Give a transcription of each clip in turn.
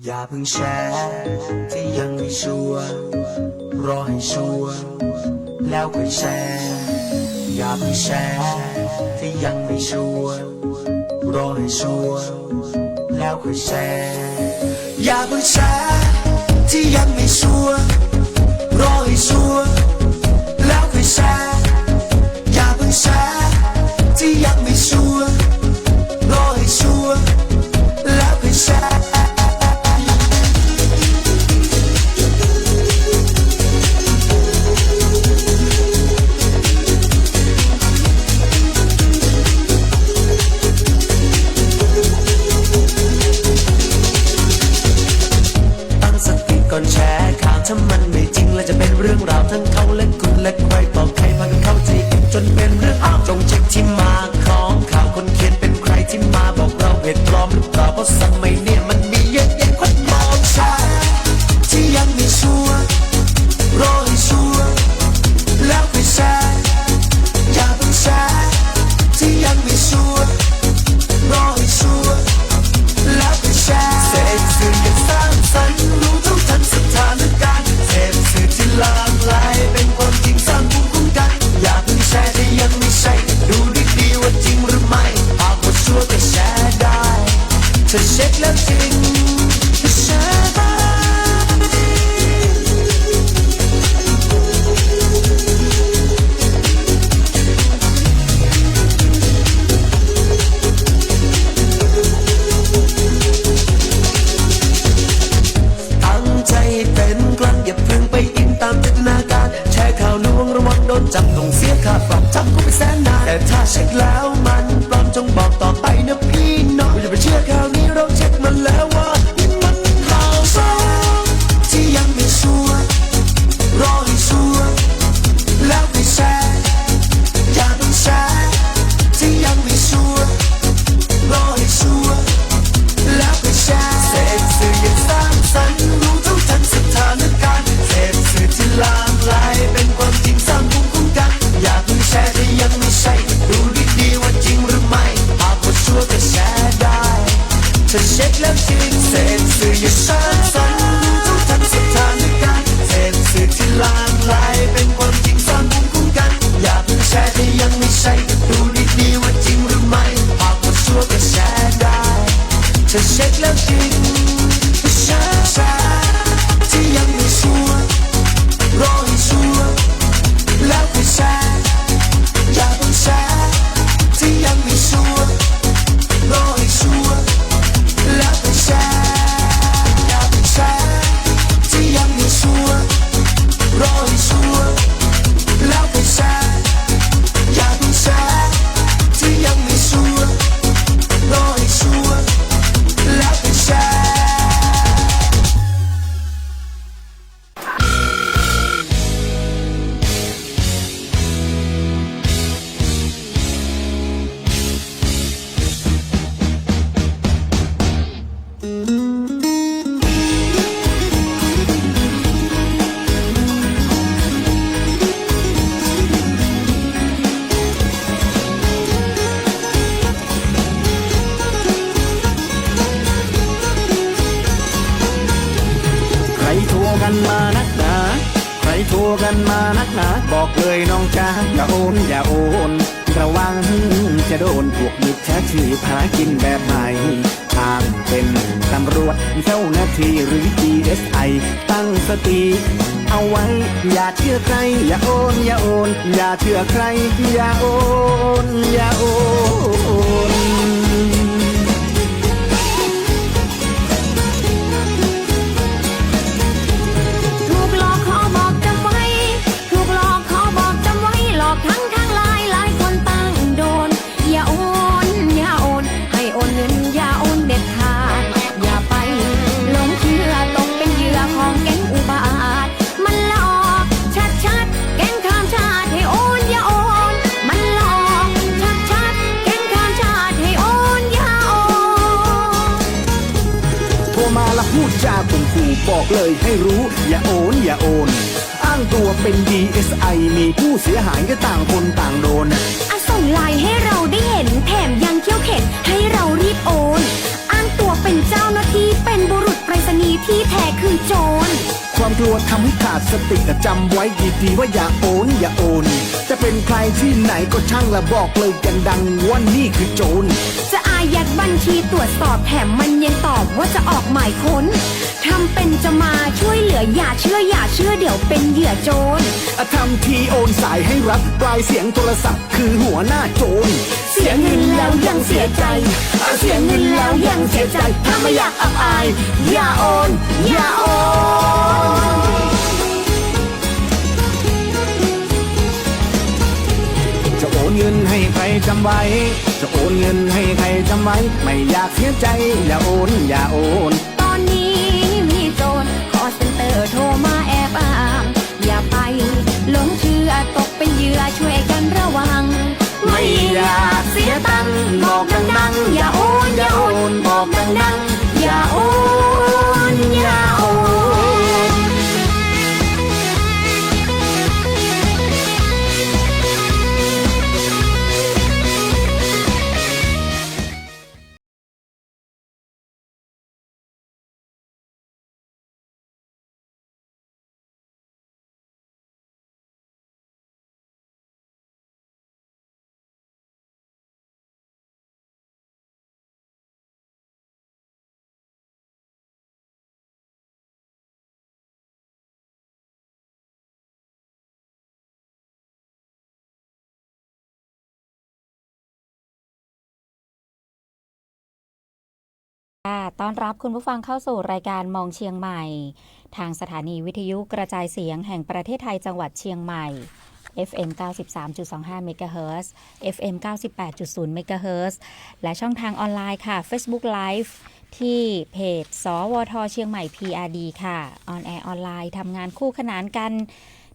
อย่าเพิ่งแชร์ที่ยังไม่ชัวร์รอให้ชัวร์แล้วค่อยแชร์อย่าเพิ่งแชร์ที่ยังไม่ชัวร์รอให้ชัวร์แล้วค่อยแชร์อย่าเพิ่งแชร์ที่ยังไม่ชัวร์รอให้ชัวร์แล้วค่อยแชร์อย่าเพิ่งแชร์ที่ยังไม่ชัวร์รอให้ชัวร์แล้วค่อยแชร์ก่อนแชร์ข่าวถ้ามันไม่จริงแล้วจะเป็นเรื่องราวทั้งเขาและคุณและใครต่อใครพากันเข้าใจจนเป็นเรื่องอ้าวจงเช็คที่มาของข่าวคนเขียนเป็นใครที่มาบอกเราเพจปลอมหรือเปล่าเพราะสมัยเนี่ยมันมีเยอะแยะคนมองแชร์ที่ยังไม่ชัวร์รอให้ชัวร์แล้วค่อยแชร์อย่าเพิ่งแชร์ที่ยังไม่ชัวร์รอให้ชัวร์แล้วค่อยแชร์เสพสื่ออย่างสร้างสรรค์รู้เท่าทันสถานการณ์เสพสื่อที่หลากหลายเป็นความจริงสร้างภูมิคุ้มกันอย่าเพิ่งแชร์ที่ยังไม่ใช่ดูดีๆว่าจริงหรือไม่หากว่าชัวร์ก็แชร์ได้ถ้าเช็คแล้วจริงก็แชร์ได้จับต้องเสียค่าปรับจำก็ไม่แสนนานแต่ถ้าเช็คแล้วมันปลอมจงบอกต่อไปนะพี่น้องอย่าไปเชื่อข่าวนี้เราเช็คมันแล้วว่านี่มันข่าวสารที่ยังไม่ชัวร์รอให้ชัวร์แล้วค่อยแชร์อย่าต้องแชร์ที่ยังไม่ชัวร์รอให้ชัวร์แล้วค่อยแชร์เสพสื่ออย่างสร้างสรรค์รู้เท่าทันสถานการณ์เสพสื่อที่หลากหลายเป็นความจริงสร้างภูมิคุ้มกันอย่าเพิ่งแชร์ที่ยังไม่ใช่ดูดีๆว่าจริงหรือไม่หากว่าชัวร์ก็แชร์ได้ถ้าเช็คแล้วจริงเสพสื่ออย่าสร้างสรรค์รู้เท่าทันสถานการณ์เสพสื่อที่หลากหลายเป็นความจริงสร้างภูมิคุ้มกันอย่าเพิ่งแชร์ที่ยังไม่ใช่ดูดีๆว่าจริงหรือไม่หากว่าชัวร์ก็แชร์ได้ถ้าเช็คแล้วจริงก็แชร์ที่ยังไม่ชัวร์รอให้ชัวร์แล้วค่อยแชร์อย่าเพิ่งแชร์ที่ยังไม่ชัวร์รอให้ชัวร์แล้วค่อยแชร์อย่าเพิ่งแชร์ที่ยังไม่ชัวร์รอให้ชัวร์แล้วค่อยแชร์อย่าเพิ่งแชร์ที่ยังไม่ชัวร์รอให้ชัวร์แล้วค่อยแชร์โทรกันมานักหนาบอกเลยน้องจ้าอย่าโอนอย่าโอนระวังจะโดนพวกมิจฉาชีพหากินแบบไหนทางเป็นตำรวจเจ้าหน้าที่หรือ DSI ตั้งสติเอาไว้อย่าเชื่อใครอย่าโอนอย่าโอนอย่าเชื่อใครอย่าโอนอย่าโอนพูดจาข่มขู่บอกเลยให้รู้อย่าโอนอย่าโอนอ้างตัวเป็น DSI มีผู้เสียหายก็ต่างคนต่างโดนส่งไลน์ให้เราได้เห็นแถมยังเขี้ยวเข็นให้เรารีบโอนอ้างตัวเป็นเจ้าหน้าที่เป็นบุรุษไปรษณี กลัวทำให้ขาดสติจำไว้ดีๆว่าอย่าโอนอย่าโอนจะเป็นใครที่ไหนก็ช่างละบอกเลยอย่างดังว่านี่คือโจรจะอายัดบัญชีตรวจสอบแถมมันยังตอบว่าจะออกหมายค้นทำเป็นจะมาช่วยเหลืออย่าเชื่อเดี๋ยวเป็นเหยื่อโจรทำทีโอนสายให้รัฐปลายเสียงโทรศัพท์คือหัวหน้าโจรเสียเงินแล้วยังเสียใจเสียเงินแล้วยังเสียใจถ้าไม่อยากอับอายอย่าโอนอย่าโอนจะโอนเงินให้ใครจำไว้จะโอนเงินให้ใครจำไว้ไม่อยากเสียใจอย่าโอนอย่าโอนตอนนี้มีโจรคอเซ็นเตอร์โทรมาแอบอ้างอย่าไปหลงเชื่อตกเป็นเหยื่อช่วยกันระวังไม่อยากเสียตังค์บอกดังๆอย่าโอนอย่าโอนบอกดังๆอย่าโอนอย่าโอนต้อนรับคุณผู้ฟังเข้าสู่รายการมองเชียงใหม่ทางสถานีวิทยุกระจายเสียงแห่งประเทศไทยจังหวัดเชียงใหม่ FM 93.25 เมกะเฮิรตซ์ FM 98.0 เมกะเฮิรตซ์และช่องทางออนไลน์ค่ะ Facebook Live ที่เพจสวทเชียงใหม่ PRD ค่ะออนแอร์ออนไลน์ทำงานคู่ขนานกัน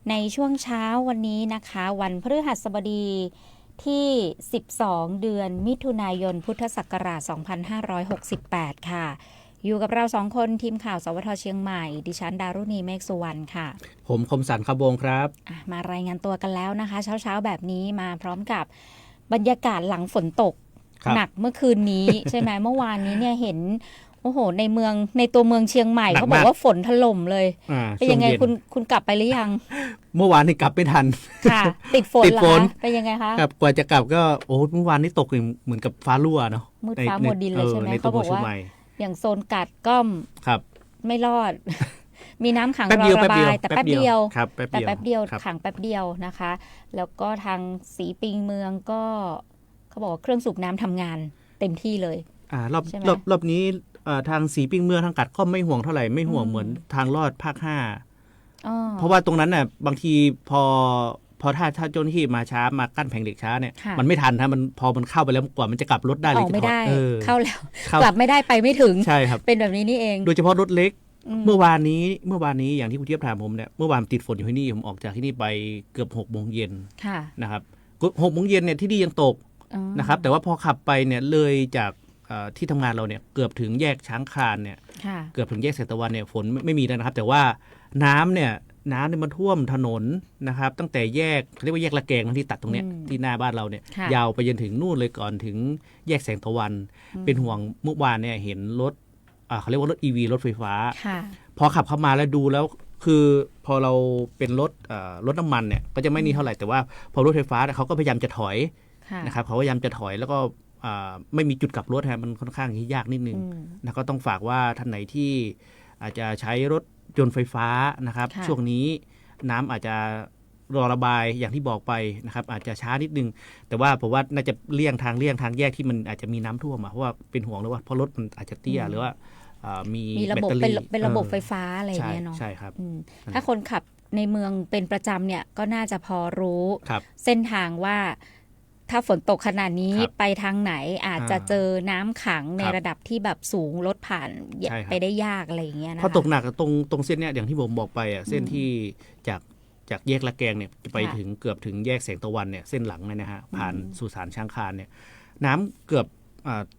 ในช่วงเช้าวันนี้นะคะวันพฤหัสบดีที่12เดือนมิถุนายนพุทธศักราช2568ค่ะอยู่กับเรา2คนทีมข่าวสวทเชียงใหม่ดิฉันดารุณีเมฆสุวรรณค่ะผมคมสันต์ คบงครับมารายงานตัวกันแล้วนะคะเช้าๆแบบนี้มาพร้อมกับบรรยากาศหลังฝนตกหนักเมื่อคืนนี้ ใช่ไหมเมื่อวานนี้เนี่ยเห็นโอ้โหในตัวเมืองเชียงใหม่เขาบอกว่าฝนถล่มเลยเป็นยังไงคุณกลับไปหรือยังเมื่อวานนี่กลับไม่ทันค่ะติดฝนเหรอคะเป็นยังไงคะครับกว่าจะกลับก็โอ้เมื่อวานนี้ตกเหมือนกับฟ้ารั่วเนาะมืดฟ้ามัวดินเลยใช่ไหมเขาบอกว่าอย่างโซนกัดก้อมไม่รอดมีน้ำขังรอระบายแต่แป๊บเดียวขังแป๊บเดียวนะคะแล้วก็ทางสีปิงเมืองก็เขาบอกว่าเครื่องสูบน้ำทำงานเต็มที่เลยรอบนี้ทางสีปิงเมืองทางกัดก็ไม่ห่วงเท่าไหร่ไม่ห่วงเหมือนทางลอดภาค5เพราะว่าตรงนั้นน่ะบางทีพอถ้าเจ้าหน้าที่มาช้ามากั้นแผงเหล็กช้าเนี่ยมันไม่ทันมันพอมันเข้าไปแล้วกว่ามันจะกลับรถได้เลยไม่ได้เข้าแล้วกลับไม่ได้ไปไม่ถึงใช่ครับเป็นแบบนี้นี่เองโดยเฉพาะรถเล็กเมื่อวานนี้อย่างที่คุณเทียบถามผมเนี่ยเมื่อวานติดฝนอยู่ที่นี่ผมออกจากที่นี่ไปเกือบ6 โมงเย็นนะครับ6 โมงเย็นเนี่ยที่นี่ยังตกนะครับแต่ว่าพอขับไปเนี่ยเลยจากที่ทำงานเราเนี่ยเกือบถึงแยกช้างคลานเนี่ยเกือบถึงแยกแสงตะวันเนี่ยฝนไม่มีแล้วนะครับแต่ว่าน้ำเนี่ยมันท่วมถนนนะครับตั้งแต่แยกเรียกว่าแยกละแกงที่ตัดตรงเนี้ยที่หน้าบ้านเราเนี่ยยาวไปจนถึงนู่นเลยก่อนถึงแยกแสงตะวันเป็นห่วงเมื่อวานเนี่ยเห็นรถเขาเรียกว่ารถ EV รถไฟฟ้าพอขับเข้ามาแล้วดูแล้วคือพอเราเป็นรถน้ำมันเนี่ยก็จะไม่นี่เท่าไหร่แต่ว่าพอรถไฟฟ้าเขาก็พยายามจะถอยนะครับเขาพยายามจะถอยแล้วก็ไม่มีจุดกลับรถมันค่อนข้างที่ยากนิดนึงนะก็ต้องฝากว่าท่านไหนที่อาจจะใช้รถยนต์ไฟฟ้านะครับช่วงนี้น้ำอาจจะรอระบายอย่างที่บอกไปนะครับอาจจะช้านิดนึงแต่ว่าผมว่าน่าจะเลี่ยงทางแยกที่มันอาจจะมีน้ำท่วมเพราะว่าเป็นห่วงเลยว่าเพราะรถมันอาจจะเตี้ยหรือว่ามีระบบเป็นระบบไฟฟ้าอะไรอย่างเงี้ยเนาะใช่ครับถ้าคนขับในเมืองเป็นประจำเนี่ยก็น่าจะพอรู้เส้นทางว่าถ้าฝนตกขนาดนี้ไปทางไหนอาจจะเจอน้ำขังในระดับที่แบบสูงรถผ่านไปได้ยากอะไรอย่างเงี้ยนะคะพอตกหนักตรงเส้นเนี้ยอย่างที่ผมบอกไปเส้นที่จากแยกละแกงเนี่ยไปถึงเกือบถึงแยกแสงตะวันเนี่ยเส้นหลังเนี่ยนะฮะผ่านสุสานช้างคลานเนี่ยน้ำเกือบ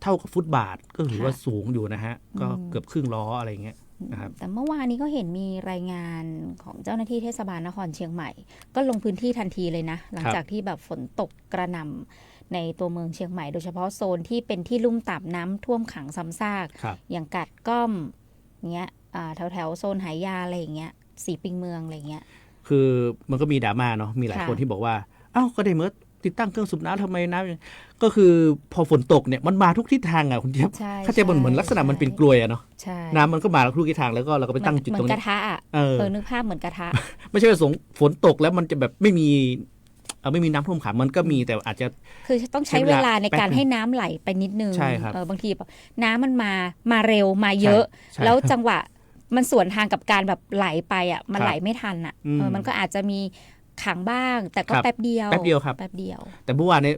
เท่ากับฟุตบาทก็ถือว่าสูงอยู่นะฮะก็เกือบครึ่งล้ออะไรเงี้ยนะครับแต่เมื่อวานนี้ก็เห็นมีรายงานของเจ้าหน้าที่เทศบาลนครเชียงใหม่ก็ลงพื้นที่ทันทีเลยนะหลังจากที่แบบฝนตกกระหน่ำในตัวเมืองเชียงใหม่โดยเฉพาะโซนที่เป็นที่ลุ่มต่ำน้ำท่วมขังซ้ำซากอย่างกัดก้อมเงี้ยแถวโซนหายาอะไรอย่างเงี้ย สีปิงเมืองอะไรเงี้ยคือมันก็มีดราม่าเนาะมีหลายคนที่บอกว่าเอ้าก็ได้เมื่อติดตั้งเครื่องสูบน้ำทำไมน้ำก็คือพอฝนตกเนี่ยมันมาทุกทิศทางอ่ะคุณเจี๊ยบเข้าใจเหมือนลักษณะมันเป็นกลวยอะเนาะน้ำมันก็มาทุกทิศทางแล้วก็เราก็ไปตั้งจุดตรงนี้เหมือนกระทะอ่ะนึกภาพเหมือนกระทะไม่ใช่ว่าฝนตกแล้วมันจะแบบไม่มีน้ำท่วมขังมันก็มีแต่อาจจะคือต้องใช้เวลาในการให้น้ำไหลไปนิดนึงใช่ครับบางทีน้ำมันมาเร็วมาเยอะแล้วจังหวะมันสวนทางกับการแบบไหลไปอ่ะมันไหลไม่ทันอ่ะมันก็อาจจะมีขังบ้างแต่ก็แป๊บเดียวครับแป๊บเดียวแต่เมื่อวานเนี่ย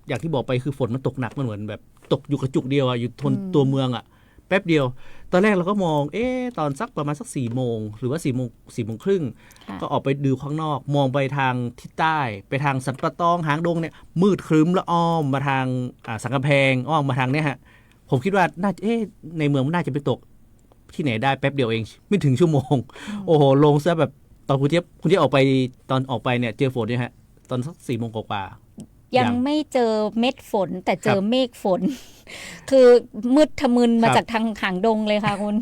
อย่างที่บอกไปคือฝนมันตกหนักมันเหมือนแบบตกอยู่กระจุกเดียวอ่ะอยู่ทนตัวเมืองอ่ะแป๊บเดียวตอนแรกเราก็มองตอนสักประมาณสัก4 โมงหรือว่า4 โมงครึ่งก็ออกไปดูข้างนอกมองไปทางทิศใต้ไปทางสันปะตองหางดงเนี่ยมืดครึ้มแล้วอ้อมมาทางสังกำแพงอ้อมมาทางเนี่ยฮะผมคิดว่าน่าจะในเมืองมันน่าจะไปตกที่ไหนได้แป๊บเดียวเองไม่ถึงชั่วโมงโอ้โหลงซะแบบตอนคุณเจี๊ยบออกไปตอนออกไปเนี่ยเจอฝนเนี่ยฮะตอนสัก4 โมงกว่ายังไม่เจอเม็ดฝนแต่เจอเมฆฝนคือมืดทะมึนมาจากทางหางดงเลยค่ะคุณ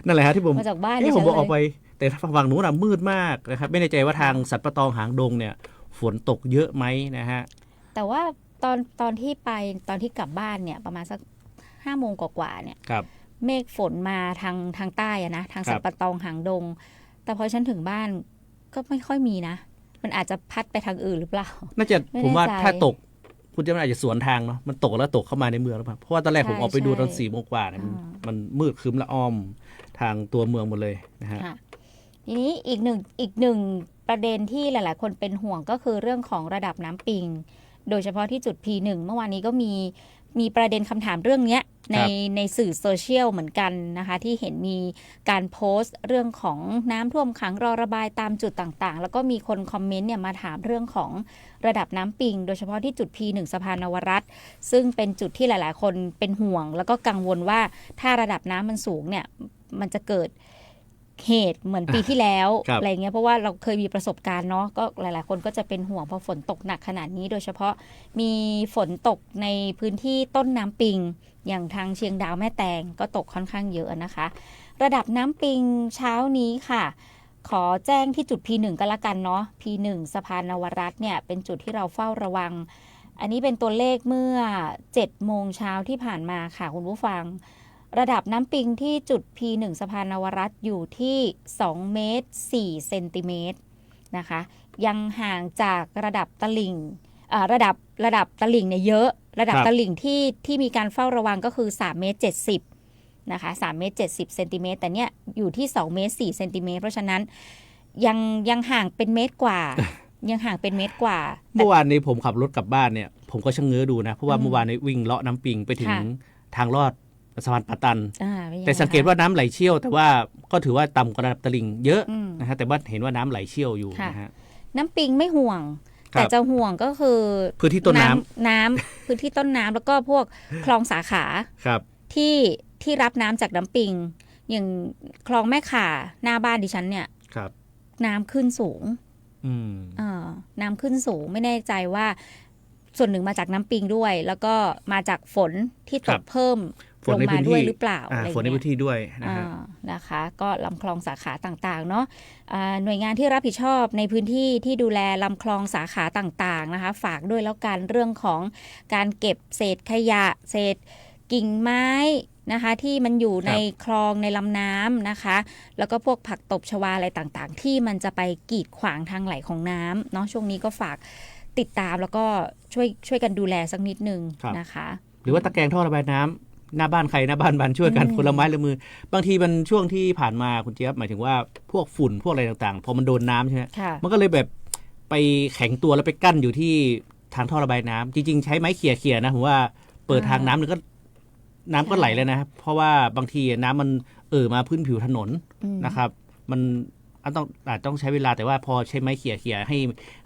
นั่นแหละฮะที่ผมมาจากบ้านผมบอกออกไปแต่ฝั่งนู้นน่ะมืดมากนะครับไม่แน่ใจว่าทางสันปะตองหางดงเนี่ยฝนตกเยอะไหมนะฮะแต่ว่าตอนที่ไปตอนที่กลับบ้านเนี่ยประมาณสัก5 โมงกว่าเนี่ยเมฆฝนมาทางใต้อะนะทางสันปะตองหางดงแต่พอฉันถึงบ้านก็ไม่ค่อยมีนะมันอาจจะพัดไปทางอื่นหรือเปล่าน่าจะผมว่าถ้าตกคุณจะมันอาจจะสวนทางเนาะมันตกแล้วตกเข้ามาในเมืองหรือเปล่าเพราะว่าตอนแรกผมออกไปดูตอน4 โมงกว่าเนี่ยมันมืดครึ้มละอ้อมทางตัวเมืองหมดเลยนะฮะทีนี้อีกหนึ่งประเด็นที่หลายๆคนเป็นห่วงก็คือเรื่องของระดับน้ำปิงโดยเฉพาะที่จุด P1 เมื่อวานนี้ก็มีประเด็นคำถามเรื่องนี้ในสื่อโซเชียลเหมือนกันนะคะที่เห็นมีการโพสต์เรื่องของน้ำท่วมขังรอระบายตามจุดต่างๆแล้วก็มีคนคอมเมนต์เนี่ยมาถามเรื่องของระดับน้ำปิงโดยเฉพาะที่จุด P1 สะพานนวรัตน์ซึ่งเป็นจุดที่หลายๆคนเป็นห่วงแล้วก็กังวลว่าถ้าระดับน้ำมันสูงเนี่ยมันจะเกิดเหตุเหมือนปีที่แล้วอะไรเงี้ยเพราะว่าเราเคยมีประสบการณ์เนาะก็หลายๆคนก็จะเป็นห่วงพอฝนตกหนักขนาดนี้โดยเฉพาะมีฝนตกในพื้นที่ต้นน้ำปิงอย่างทางเชียงดาวแม่แตงก็ตกค่อนข้างเยอะนะคะระดับน้ำปิงเช้านี้ค่ะขอแจ้งที่จุด P1 ก็แล้วกันเนาะ P1 สะพานนวรัตน์เนี่ยเป็นจุดที่เราเฝ้าระวังอันนี้เป็นตัวเลขเมื่อ 7 โมงเช้าที่ผ่านมาค่ะคุณผู้ฟังระดับน้ำปิงที่จุด P1 สะพานนวรัตน์อยู่ที่2 เมตร 4 เซนติเมตรนะคะยังห่างจากระดับตลิ่งระดับตลิ่งเนี่ยเยอะระดับตลิ่งที่มีการเฝ้าระวังก็คือ3 เมตร 70นะคะ3 เมตร 70 เซนติเมตรแต่เนี่ยอยู่ที่2 เมตร 4 เซนติเมตรเพราะฉะนั้นยังห่างเป็นเมตรกว่า ยังห่างเป็นเมตรกว่าเมื่อวานนี้ผมขับรถกลับบ้านเนี่ยผมก็ชะเง้อดูนะเพราะว่าเมื่อวานนี้วิ่งเลาะน้ำปิงไปถึงทางลอดสะพานป่าตันแต่สังเกตว่าน้ำไหลเชี่ยวแต่ว่าก็ถือว่าต่ำกว่าระดับตลิ่งเยอะนะฮะแต่ว่าเห็นว่าน้ำไหลเชี่ยวอยู่นะฮะน้ำปิงไม่ห่วงแต่จะห่วงก็คือพื้นที่ต้นน้ำพื้นที่ต้นน้ำแล้วก็พวกคลองสาขาที่รับน้ำจากน้ำปิงอย่างคลองแม่ข่าหน้าบ้านดิฉันเนี่ยน้ำขึ้นสูงน้ำขึ้นสูงไม่แน่ใจว่าส่วนหนึ่งมาจากน้ำปิงด้วยแล้วก็มาจากฝนที่ตกเพิ่มลงมาด้วยหรือเปล่าฝนในพื้นที่ด้วยนะคะก็ลำคลองสาขาต่างๆเนาะหน่วยงานที่รับผิดชอบในพื้นที่ที่ดูแลลำคลองสาขาต่างๆนะคะฝากด้วยแล้วกันเรื่องของการเก็บเศษขยะเศษกิ่งไม้นะคะที่มันอยู่ในคลองในลำน้ำนะคะแล้วก็พวกผักตบชวาอะไรต่างๆที่มันจะไปกีดขวางทางไหลของน้ำเนาะช่วงนี้ก็ฝากติดตามแล้วก็ช่วยกันดูแลสักนิดนึงนะคะหรือว่าตะแกรงท่อระบายน้ำหน้าบ้านใครหน้าบ้านมันช่วยกันคนละไม้ละมือบางทีมันช่วงที่ผ่านมาคุณเจี๊ยบหมายถึงว่าพวกฝุ่นพวกอะไรต่างๆพอมันโดนน้ำใช่ไหมมันก็เลยแบบไปแข็งตัวแล้วไปกั้นอยู่ที่ทางท่อระบายน้ำจริงๆใช้ไม้เขี่ยๆนะผมว่าเปิดทางน้ำน้ำก็ไหลแล้วนะเพราะว่าบางทีน้ำมันมาพื้นผิวถนนนะครับมันต้องใช้เวลาแต่ว่าพอใช้ไม้เขี่ย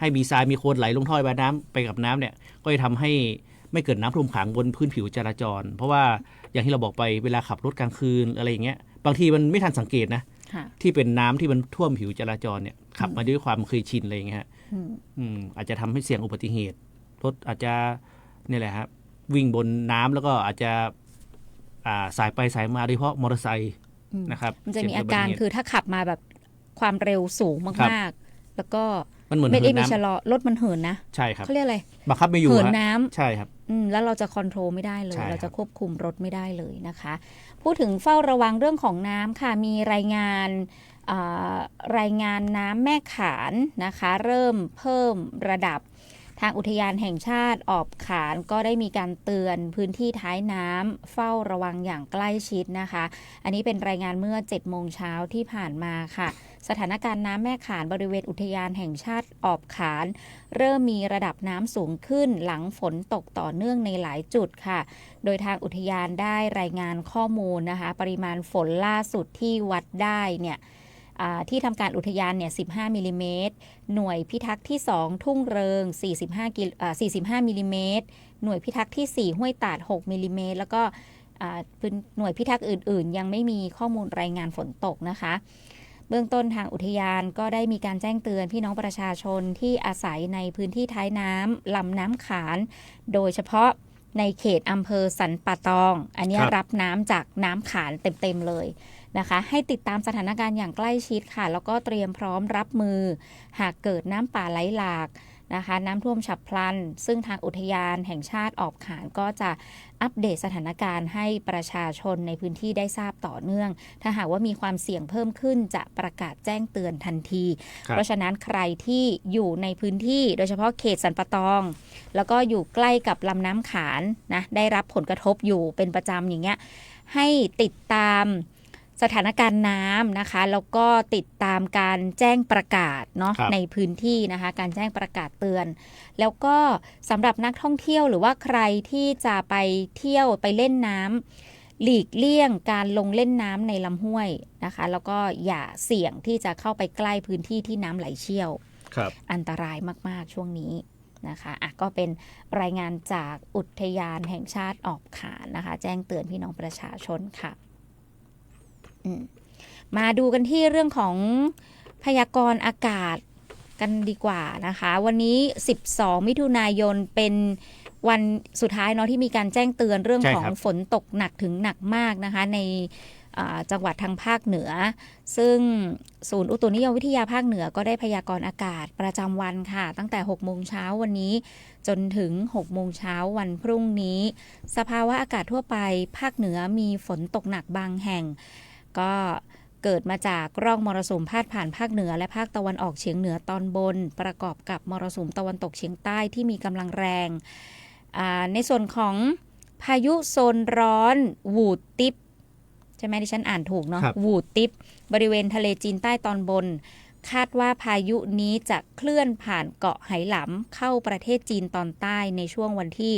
ให้มีทรายมีโคลนไหลลงท่อระบายน้ำไปกับน้ำเนี่ยก็จะทำให้ไม่เกิดน้ำท่วมขังบนพื้นผิวจราจรเพราะว่าอย่างที่เราบอกไปเวลาขับรถกลางคืนอะไรอย่างเงี้ยบางทีมันไม่ทันสังเกตนะที่เป็นน้ำที่มันท่วมผิวจราจรเนี่ยขับมาด้วยความเคยชินอะไรอย่างเงี้ยอาจจะทำให้เสี่ยงอุบัติเหตุรถอาจจะนี่แหละครับวิ่งบนน้ำแล้วก็อาจจะสายไปสายมาโดยเฉพาะมอเตอร์ไซค์นะครับมันจะมีอาการคือถ้าขับมาแบบ ความเร็วสูงมากๆแล้วก็มันเหมือน ไม่ได้ เหิน มี น้ำ ชะลอรถมันเหินนะ ใช่ครับ เขาเรียกอะไร บังคับไม่อยู่ เหิน ฮะ น้ำ ใช่ครับ แล้วเราจะคอนโทรลไม่ได้เลย ใช่ครับ เราจะควบคุมรถไม่ได้เลยนะคะ พูดถึงเฝ้าระวังเรื่องของน้ำค่ะมีรายงานน้ำแม่ขานนะคะเริ่มเพิ่มระดับทางอุทยานแห่งชาติออบขานก็ได้มีการเตือนพื้นที่ท้ายน้ำเฝ้าระวังอย่างใกล้ชิดนะคะ อันนี้เป็นรายงานเมื่อ 7 โมงเช้าที่ผ่านมาค่ะสถานการณ์น้ำแม่ขานบริเวณอุทยานแห่งชาติออบขานเริ่มมีระดับน้ำสูงขึ้นหลังฝนตกต่อเนื่องในหลายจุดค่ะโดยทางอุทยานได้รายงานข้อมูลนะคะปริมาณฝนล่าสุดที่วัดได้เนี่ยที่ทำการอุทยานเนี่ย15มิลลิเมตรหน่วยพิทักษ์ที่2ทุ่งเริง45มิลลิเมตรหน่วยพิทักษ์ที่4ห้วยตาด6มิลลิเมตรแล้วก็หน่วยพิทักษ์อื่นๆยังไม่มีข้อมูลรายงานฝนตกนะคะเบื้องต้นทางอุทยานก็ได้มีการแจ้งเตือนพี่น้องประชาชนที่อาศัยในพื้นที่ท้ายน้ำลำน้ำขานโดยเฉพาะในเขตอำเภอสันป่าตองอันนี้รับน้ำจากน้ำขานเต็มๆเลยนะคะให้ติดตามสถานการณ์อย่างใกล้ชิดค่ะแล้วก็เตรียมพร้อมรับมือหากเกิดน้ำป่าไหลหลากนะคะน้ำท่วมฉับพลันซึ่งทางอุทยานแห่งชาติออบขานก็จะอัปเดตสถานการณ์ให้ประชาชนในพื้นที่ได้ทราบต่อเนื่องถ้าหากว่ามีความเสี่ยงเพิ่มขึ้นจะประกาศแจ้งเตือนทันทีเพราะฉะนั้นใครที่อยู่ในพื้นที่โดยเฉพาะเขตสันป่าตองแล้วก็อยู่ใกล้กับลำน้ำขานนะได้รับผลกระทบอยู่เป็นประจำอย่างเงี้ยให้ติดตามสถานการณ์น้ำนะคะแล้วก็ติดตามการแจ้งประกาศเนาะในพื้นที่นะคะการแจ้งประกาศเตือนแล้วก็สำหรับนักท่องเที่ยวหรือว่าใครที่จะไปเที่ยวไปเล่นน้ำหลีกเลี่ยงการลงเล่นน้ำในลำห้วยนะคะแล้วก็อย่าเสี่ยงที่จะเข้าไปใกล้พื้นที่ที่น้ำไหลเชี่ยวอันตรายมากๆช่วงนี้นะคะก็เป็นรายงานจากอุทยานแห่งชาติออบขานนะคะแจ้งเตือนพี่น้องประชาชนค่ะมาดูกันที่เรื่องของพยากรณ์อากาศกันดีกว่านะคะวันนี้12มิถุนายนเป็นวันสุดท้ายเนาะที่มีการแจ้งเตือนเรื่องของฝนตกหนักถึงหนักมากนะคะในจังหวัดทางภาคเหนือซึ่งศูนย์อุตุนิยมวิทยาภาคเหนือก็ได้พยากรณ์อากาศประจำวันค่ะตั้งแต่ 6 โมงเช้าวันนี้จนถึง 6 โมงเช้าวันพรุ่งนี้สภาวะอากาศทั่วไปภาคเหนือมีฝนตกหนักบางแห่งก็เกิดมาจากร่องมรสุมพาดผ่านภาคเหนือและภาคตะวันออกเฉียงเหนือตอนบนประกอบกับมรสุมตะวันตกเฉียงใต้ที่มีกำลังแรงในส่วนของพายุโซนร้อนวูดติปใช่ไหมที่ฉันอ่านถูกเนาะวูดติปบริเวณทะเลจีนใต้ตอนบนคาดว่าพายุนี้จะเคลื่อนผ่านเกาะไหหลำเข้าประเทศจีนตอนใต้ในช่วงวันที่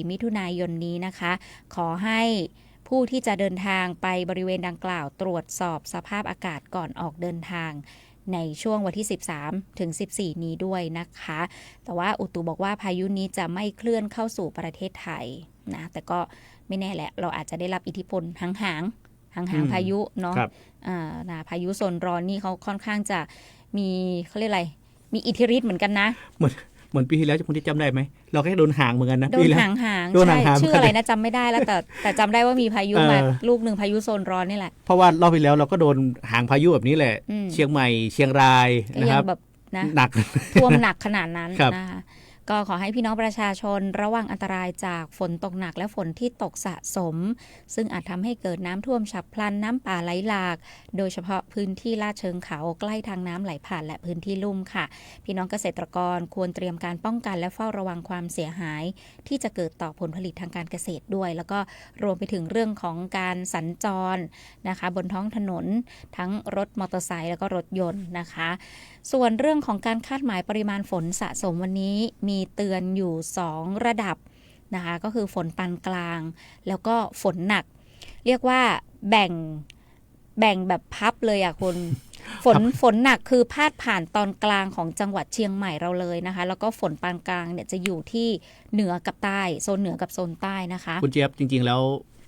13-14 มิถุนายนนี้นะคะขอให้ผู้ที่จะเดินทางไปบริเวณดังกล่าวตรวจสอบสภาพอากาศก่อนออกเดินทางในช่วงวันที่ 13-14 นี้ด้วยนะคะแต่ว่าอุตุบอกว่าพายุนี้จะไม่เคลื่อนเข้าสู่ประเทศไทยนะแต่ก็ไม่แน่แหละเราอาจจะได้รับอิทธิพลห่างพายุเนาะพายุโซนร้อนนี่เขาค่อนข้างจะมีเขาเรียกอะไรมีอิทธิฤทธิ์เหมือนกันนะเหมือนปีที่แล้วคุณที่จำได้ไหมเราแค่โดนห่างเหมือนกันนะโดนห่างใช่ชื่ออะไรนะจำไม่ได้แล้วแต่จำได้ว่ามีพายุมาลูกหนึ่งพายุโซนร้อนนี่แหละเพราะว่ารอบที่แล้วเราก็โดนห่างพายุแบบนี้แหละเชียงใหม่เชียงรายนะครับแบบนะหนักท่วมหนักขนาดนั้นนะคะก็ขอให้พี่น้องประชาชนระวังอันตรายจากฝนตกหนักและฝนที่ตกสะสมซึ่งอาจทำให้เกิดน้ำท่วมฉับพลันน้ำป่าไหลหลากโดยเฉพาะพื้นที่ลาดเชิงเขาใกล้ทางน้ำไหลผ่านและพื้นที่ลุ่มค่ะพี่น้องเกษตรกรควรเตรียมการป้องกันและเฝ้าระวังความเสียหายที่จะเกิดต่อผลผลิตทางการเกษตรด้วยแล้วก็รวมไปถึงเรื่องของการสัญจรนะคะบนท้องถนนทั้งรถมอเตอร์ไซค์แล้วก็รถยนต์นะคะส่วนเรื่องของการคาดหมายปริมาณฝนสะสมวันนี้มีเตือนอยู่2ระดับนะคะก็คือฝนปานกลางแล้วก็ฝนหนักเรียกว่าแบ่งแบบพับเลยอ่ะคุณฝนหนักคือพาดผ่านตอนกลางของจังหวัดเชียงใหม่เราเลยนะคะแล้วก็ฝนปานกลางเนี่ยจะอยู่ที่เหนือกับใต้โซนเหนือกับโซนใต้นะคะคุณเจี๊ยบจริงๆแล้ว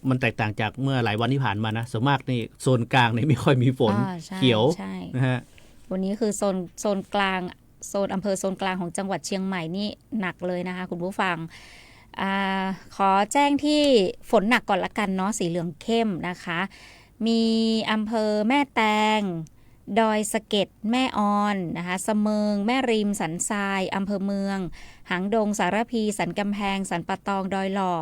มันแตกต่างจากเมื่อหลายวันที่ผ่านมานะส่วนมากนี่โซนกลางนี่ไม่ค่อยมีฝนเขียวนะฮะวันนี้คือโซนกลางโซนอำเภอโซนกลางของจังหวัดเชียงใหม่นี่หนักเลยนะคะคุณผู้ฟังขอแจ้งที่ฝนหนักก่อนละกันเนาะสีเหลืองเข้มนะคะ มีอำเภอแม่แตงดอยสะเก็ดแม่ออนนะคะสะเมิงแม่ริมสันทรายอำเภอเมืองหางดงสารพีสันกำแพงสันปะตองดอยหล่อ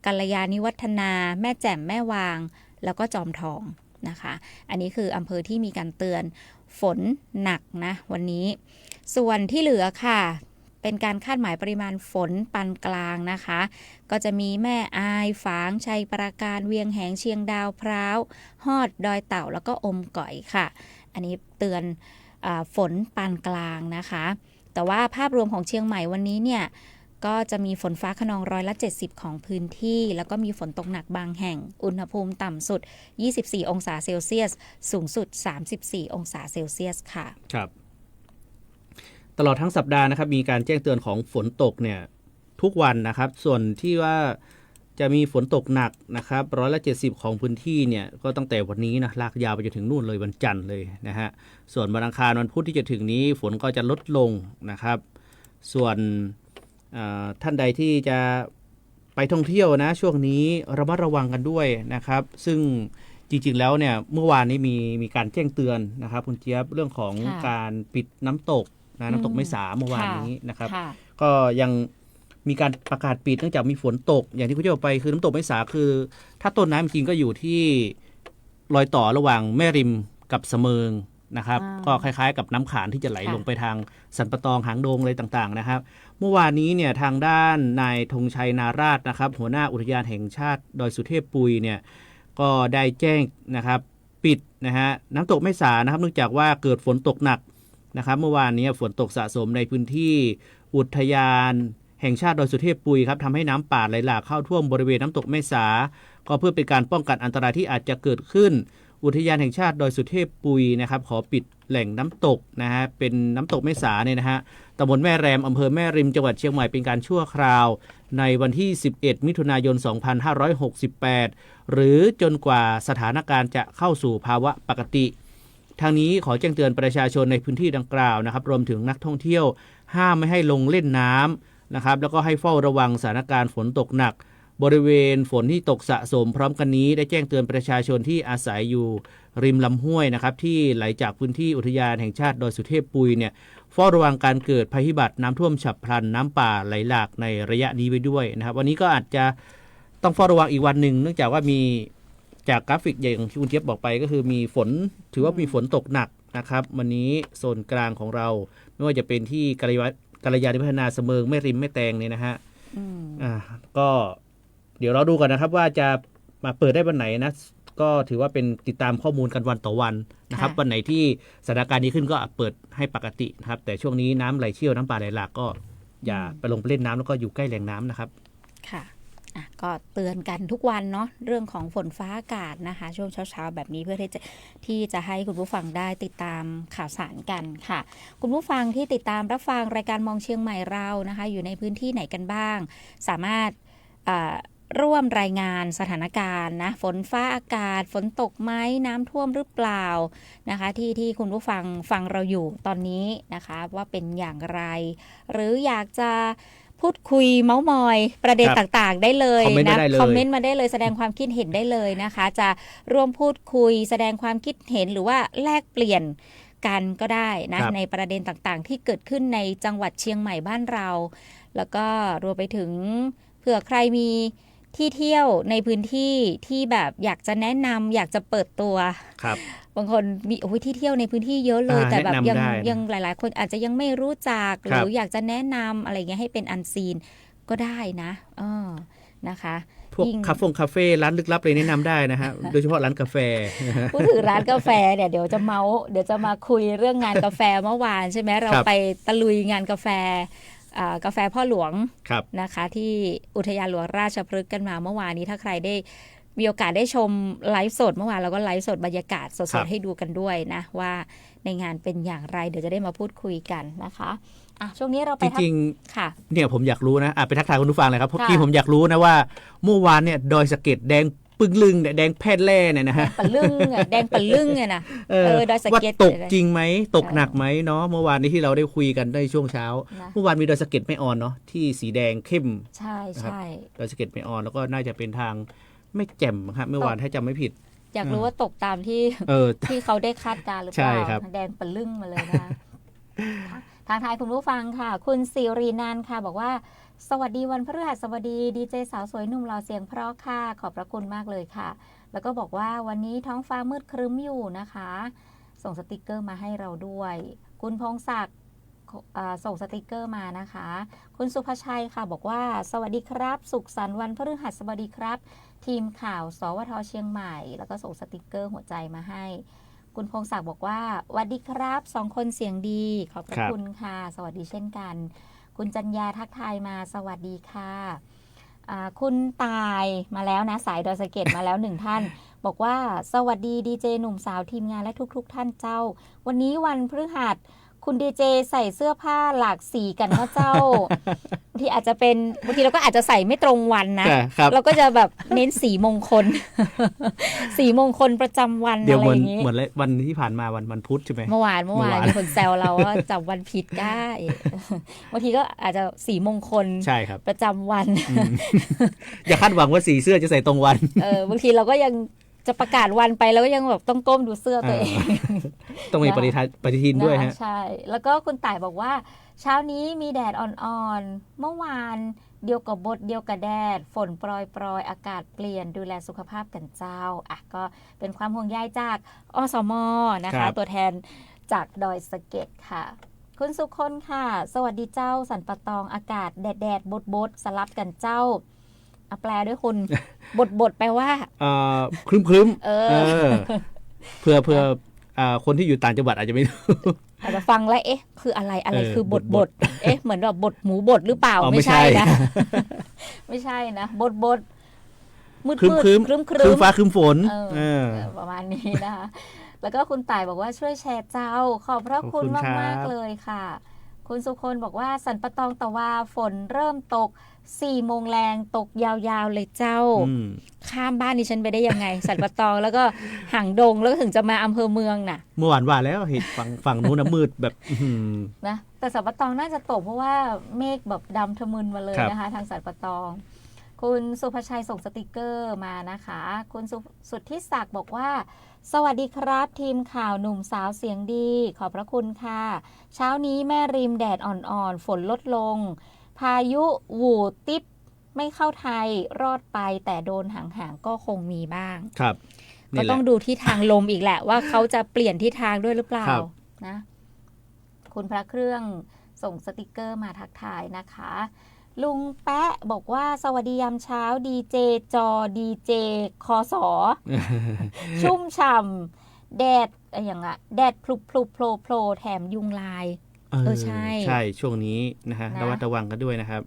กัลยาณิวัฒนาแม่แจ่มแม่วางแล้วก็จอมทองนะคะอันนี้คืออำเภอที่มีการเตือนฝนหนักนะวันนี้ส่วนที่เหลือค่ะเป็นการคาดหมายปริมาณฝนปานกลางนะคะก็จะมีแม่อายฝางชัยปราการเวียงแหงเชียงดาวพร้าวฮอดดอยเต่าแล้วก็อมก่อยค่ะอันนี้เตือนฝนปานกลางนะคะแต่ว่าภาพรวมของเชียงใหม่วันนี้เนี่ยก็จะมีฝนฟ้าคะนอง70%ของพื้นที่แล้วก็มีฝนตกหนักบางแห่งอุณหภูมิต่ำสุด24องศาเซลเซียสสูงสุด34องศาเซลเซียสค่ะครับตลอดทั้งสัปดาห์นะครับมีการแจ้งเตือนของฝนตกเนี่ยทุกวันนะครับส่วนที่ว่าจะมีฝนตกหนักนะครับ70%ของพื้นที่เนี่ยก็ตั้งแต่วันนี้นะลากยาวไปจนถึงนู่นเลยวันจันทร์เลยนะฮะส่วนวันอังคารวันพุธที่จะถึงนี้ฝนก็จะลดลงนะครับส่วนท่านใดที่จะไปท่องเที่ยวนะช่วงนี้ระมัดระวังกันด้วยนะครับซึ่งจริงๆแล้วเนี่ยเมื่อวานนี้มีการแจ้งเตือนนะครับคุณเจี๊ยบเรื่องของการปิดน้ำตกนะน้ำตกไม้สาเมื่อวานนี้นะครับก็ยังมีการประกาศปิดเนื่องจากมีฝนตกอย่างที่คุณเจี๊ยบไปคือน้ำตกไม้สาคือถ้าต้นน้ำจริงก็อยู่ที่รอยต่อระหว่างแม่ริมกับเสมิงนะครับก็คล้ายๆกับน้ำขานที่จะไหลลงไปทางสันปะตองหางดงอะไรต่างๆนะครับเมื่อวานนี้เนี่ยทางด้านนายธงชัยนาราชนะครับหัวหน้าอุทยานแห่งชาติดอยสุเทพปุยเนี่ยก็ได้แจ้งนะครับปิดนะฮะน้ำตกแม่สานะครับเนื่องจากว่าเกิดฝนตกหนักนะครับเมื่อวานนี้ฝนตกสะสมในพื้นที่อุทยานแห่งชาติดอยสุเทพปุยครับทำให้น้ำป่าไหลหลากเข้าท่วมบริเวณน้ำตกแม่สาก็เพื่อเป็นการป้องกันอันตรายที่อาจจะเกิดขึ้นอุทยานแห่งชาติดอยสุเทพปุยนะครับขอปิดแหล่งน้ำตกนะฮะเป็นน้ำตกแม่สาเนี่ยนะฮะตำบลแม่แรมอำเภอแม่ริมจังหวัดเชียงใหม่เป็นการชั่วคราวในวันที่11มิถุนายน2568หรือจนกว่าสถานการณ์จะเข้าสู่ภาวะปกติทางนี้ขอแจ้งเตือนประชาชนในพื้นที่ดังกล่าวนะครับรวมถึงนักท่องเที่ยวห้ามไม่ให้ลงเล่นน้ำนะครับแล้วก็ให้เฝ้าระวังสถานการณ์ฝนตกหนักบริเวณฝนที่ตกสะสมพร้อมกันนี้ได้แจ้งเตือนประชาชนที่อาศัยอยู่ริมลำห้วยนะครับที่ไหลจากพื้นที่อุทยานแห่งชาติดอยสุเทพปุยเนี่ยเฝ้าระวังการเกิดภัยพิบัติน้ำท่วมฉับพลันน้ำป่าไหลหลากในระยะนี้ไว้ด้วยนะครับวันนี้ก็อาจจะต้องเฝ้าระวังอีกวันหนึ่งเนื่องจากว่ามีจากกราฟิกอย่างที่คุณเจี๊ยบบอกไปก็คือมีฝนถือว่ามีฝนตกหนักนะครับวันนี้โซนกลางของเราไม่ว่าจะเป็นที่กัลยาณิวัฒนาเสมิงแม่ริมแม่แตงเนี่ยนะฮะก็เดี๋ยวเราดูกันนะครับว่าจะมาเปิดได้วันไหนนะก็ถือว่าเป็นติดตามข้อมูลกันวันต่อวันนะครับวันไหนที่สถานการณ์นี้ขึ้นก็เปิดให้ปกตินะครับแต่ช่วงนี้น้ำไหลเชี่ยวน้ำป่าไหลหลากก็อย่าไปลงไปเล่นน้ำแล้วก็อยู่ใกล้แหล่งน้ำนะครับค่ะก็เตือนกันทุกวันเนาะเรื่องของฝนฟ้าอากาศนะคะช่วงเช้าๆแบบนี้เพื่อที่จะให้คุณผู้ฟังได้ติดตามข่าวสารกันค่ะคุณผู้ฟังที่ติดตามรับฟังรายการมองเชียงใหม่เรานะคะอยู่ในพื้นที่ไหนกันบ้างสามารถร่วมรายงานสถานการณ์นะฝนฟ้าอากาศฝนตกไหมน้ำท่วมหรือเปล่านะคะที่คุณผู้ฟังเราอยู่ตอนนี้นะคะว่าเป็นอย่างไรหรืออยากจะพูดคุยเม้ามอยประเด็นต่างๆได้เลยนะคอมเมนต์มาได้เลยแสดงความคิดเห็นได้เลยนะคะจะร่วมพูดคุยแสดงความคิดเห็นหรือว่าแลกเปลี่ยนกันก็ได้นะในประเด็นต่างๆที่เกิดขึ้นในจังหวัดเชียงใหม่บ้านเราแล้วก็รวมไปถึงเผื่อใครมีที่เที่ยวในพื้นที่ที่แบบอยากจะแนะนำอยากจะเปิดตัวบางคนมีที่เที่ยวในพื้นที่เยอะเลยแต่แบบยังหลายๆคนอาจจะยังไม่รู้จักหรืออยอกจะแนะนำอะไรเงี้ยให้เป็นอันซีนก็ได้นะนะคะพวกคาเฟ่ร้านลึกลับเลยแนะนำได้นะฮะโดยเฉพาะร้านกาแฟพูดถึงร้านกาแฟเนี่ยเดี๋ยวจะมาคุยเรื่องงานกาแฟเมื่อวานใช่ไหมเราไปตะลุยงานกาแฟพ่อหลวงนะคะที่อุทยานหลวงราชพฤกษ์กันมาเมื่อวานนี้ถ้าใครได้มีโอกาสได้ชมไลฟ์สดเมื่อวานเราก็ไลฟ์สดบรรยากาศสดๆให้ดูกันด้วยนะว่าในงานเป็นอย่างไรเดี๋ยวจะได้มาพูดคุยกันนะคะช่วงนี้เราไปจริงๆเนี่ยผมอยากรู้นะไปทักทายคุณผู้ฟังเลยครับเพราะผมอยากรู้นะว่าเมื่อวานเนี่ยดอยสะเก็ดแดงปึ้งลึงแดงแพทย์แล่เนี่ยนะฮะปะลึงแดงปะลึงเนี่ยนะดอยสะเก็ดตกจริงไหมตกหนักไหมเนาะเมื่อวานนี้ที่เราได้คุยกันในช่วงเช้าเมื่อวานมีดอยสะเก็ดแม่ออนเนาะที่สีแดงเข้มใช่ดอยสะเก็ดแม่ออนแล้วก็น่าจะเป็นทางไม่แจ่มครับเมื่อวานถ้าจำไม่ผิด อยากรู้ว่าตกตามที่ ที่เขาได้คาดการณ์หรือเปล่าแดงปะลึ่งมาเลยนะทางทายคุณผู้ฟังค่ะคุณสิรินันท์ค่ะบอกว่าสวัสดีวันพฤหัสบดีดีเจสาวสวยหนุ่มหล่อเสียงเพราะค่ะขอบพระคุณมากเลยค่ะแล้วก็บอกว่าวันนี้ท้องฟ้ามืดครึ้มอยู่นะคะส่งสติกเกอร์มาให้เราด้วยคุณพงศักดิ์ส่งสติกเกอร์มานะคะคุณสุภชัยค่ะบอกว่าสวัสดีครับสุขสันต์วันพฤหัสบดีครับทีมข่าวสวทเชียงใหม่แล้วก็ส่งสติกเกอร์หัวใจมาให้คุณพงศักดิ์บอกว่าสวัสดีครับ2 คนเสียงดีขอบพระคุณค่ะสวัสดีเช่นกันคุณจัญญาทักทายมาสวัสดีค่ะคุณตายมาแล้วนะสายดอยสะเก็ดมาแล้ว1 ท่านบอกว่าสวัสดีดีเจหนุ่มสาวทีมงานและทุกท่านเจ้าวันนี้วันพฤหัสคุณดีเจใส่เสื้อผ้าหลากสีกันนะเจ้าบางทีอาจจะเป็นบางทีเราก็อาจจะใส่ไม่ตรงวันนะเราก็จะแบบเน้นสีมงคล สีมงคลประจำวันอะไรอย่างนี้เหมือนวันที่ผ่านมาวันพุธใช่ไหมเมื่อวานมีคนแซวเราว่าจับวันผิดได้บางทีก็อาจจะสีมงคลใช่ครับประจำวัน อย่าคาดหวังว่าสีเสื้อจะใส่ตรงวันบางทีเราก็ยังจะประกาศวันไปแล้วก็ยังแบบต้องก้มดูเสื้อตัวเองต้องมีปฏิทินด้วยฮะใช่แล้วก็คุณต่ายบอกว่าเช้านี้มีแดดอ่อนๆเมื่อวานเดียวกับบดเดียวกับแดดฝนโปรยอากาศเปลี่ยนดูแลสุขภาพกันเจ้าก็เป็นความห่วงใยจากอสม.นะคะตัวแทนจากดอยสะเก็ดค่ะคุณสุคนค่ะสวัสดีเจ้าสันปะตองอากาศแดดบดสลับกันเจ้าแปลด้วยคุณบทแปลว่าครึ้มเพื่อคนที่อยู่ต่างจังหวัดอาจจะไม่รู้อาจจะฟังแล้วคืออะไรคือบทเหมือนแบบบทหมูบดหรือเปล่าไม่ใช่นะไม่ใช่นะบทมืดครึ้มฟ้าครึ้มฝนประมาณนี้นะคะแล้วก็คุณต่ายบอกว่าช่วยแชร์เจ้าขอบพระคุณมากเลยค่ะคุณสุคนบอกว่าสันปะตองตะวาฝนเริ่มตก4 โมงแรงตกยาวๆเลยเจ้าข้ามบ้านดิฉันไปได้ยังไง สันปะตองแล้วก็หางดงแล้วก็ถึงจะมาอำเภอเมืองน่ะเมื่อวานว่าแล้วเห็นฝั่งนู้นนะมืดแบบนะแต่สันปะตองน่าจะตกเพราะว่าเมฆแบบดำทะมึนมาเลยนะคะทางสันปะตองคุณสุภชัยส่งสติกเกอร์มานะคะคุณสุทธิศักดิ์บอกว่าสวัสดีครับทีมข่าวหนุ่มสาวเสียงดีขอบพระคุณค่ะเช้านี้แม่ริมแดดอ่อนๆฝนลดลงพายุวูติ๊บไม่เข้าไทยรอดไปแต่โดนห่างๆก็คงมีบ้างครับก็ต้องดูที่ทางลมอีกแหละว่าเขาจะเปลี่ยนทิศทางด้วยหรือเปล่านะคุณพระเครื่องส่งสติกเกอร์มาทักทายนะคะลุงแปะบอกว่าสวัสดียามเช้าดีเจจอดีเจคอสอ ชุ่มฉ่ำแดดอย่างแดดพลุโผล่แถมยุงลายใช่ช่วงนี้นะฮะระวัดระวังกันด้วยนะครับ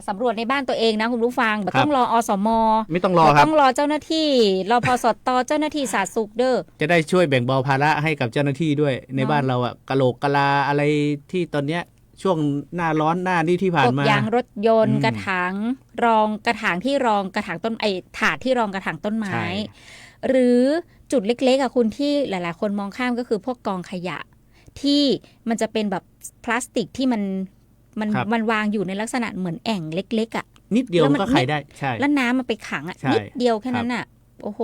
สำรวจในบ้านตัวเองนะคุณผู้ฟังต้องรออสม.ไม่ต้องรอครับต้องรอเจ้าหน้าที่รพสต.เจ้าหน้าที่สาธารณสุขเด้อจะได้ช่วยแบ่งเบาภาระให้กับเจ้าหน้าที่ด้วยในบ้านเรากะโหลกกะลาอะไรที่ตอนเนี้ยช่วงหน้าร้อนหน้านี้ที่ผ่านมายางรถยนต์กระถางรองกระถางที่รองกระถางต้นถาดที่รองกระถางต้นไม้หรือจุดเล็กๆคุณที่หลายๆคนมองข้ามก็คือพวกกองขยะที่มันจะเป็นแบบพลาสติกที่มันวางอยู่ในลักษณะเหมือนแอ่งเล็กๆนิดเดียวมันก็ขายได้ใช่แล้วน้ำมันไปขังนิดเดียวแค่นั้นโอ้โห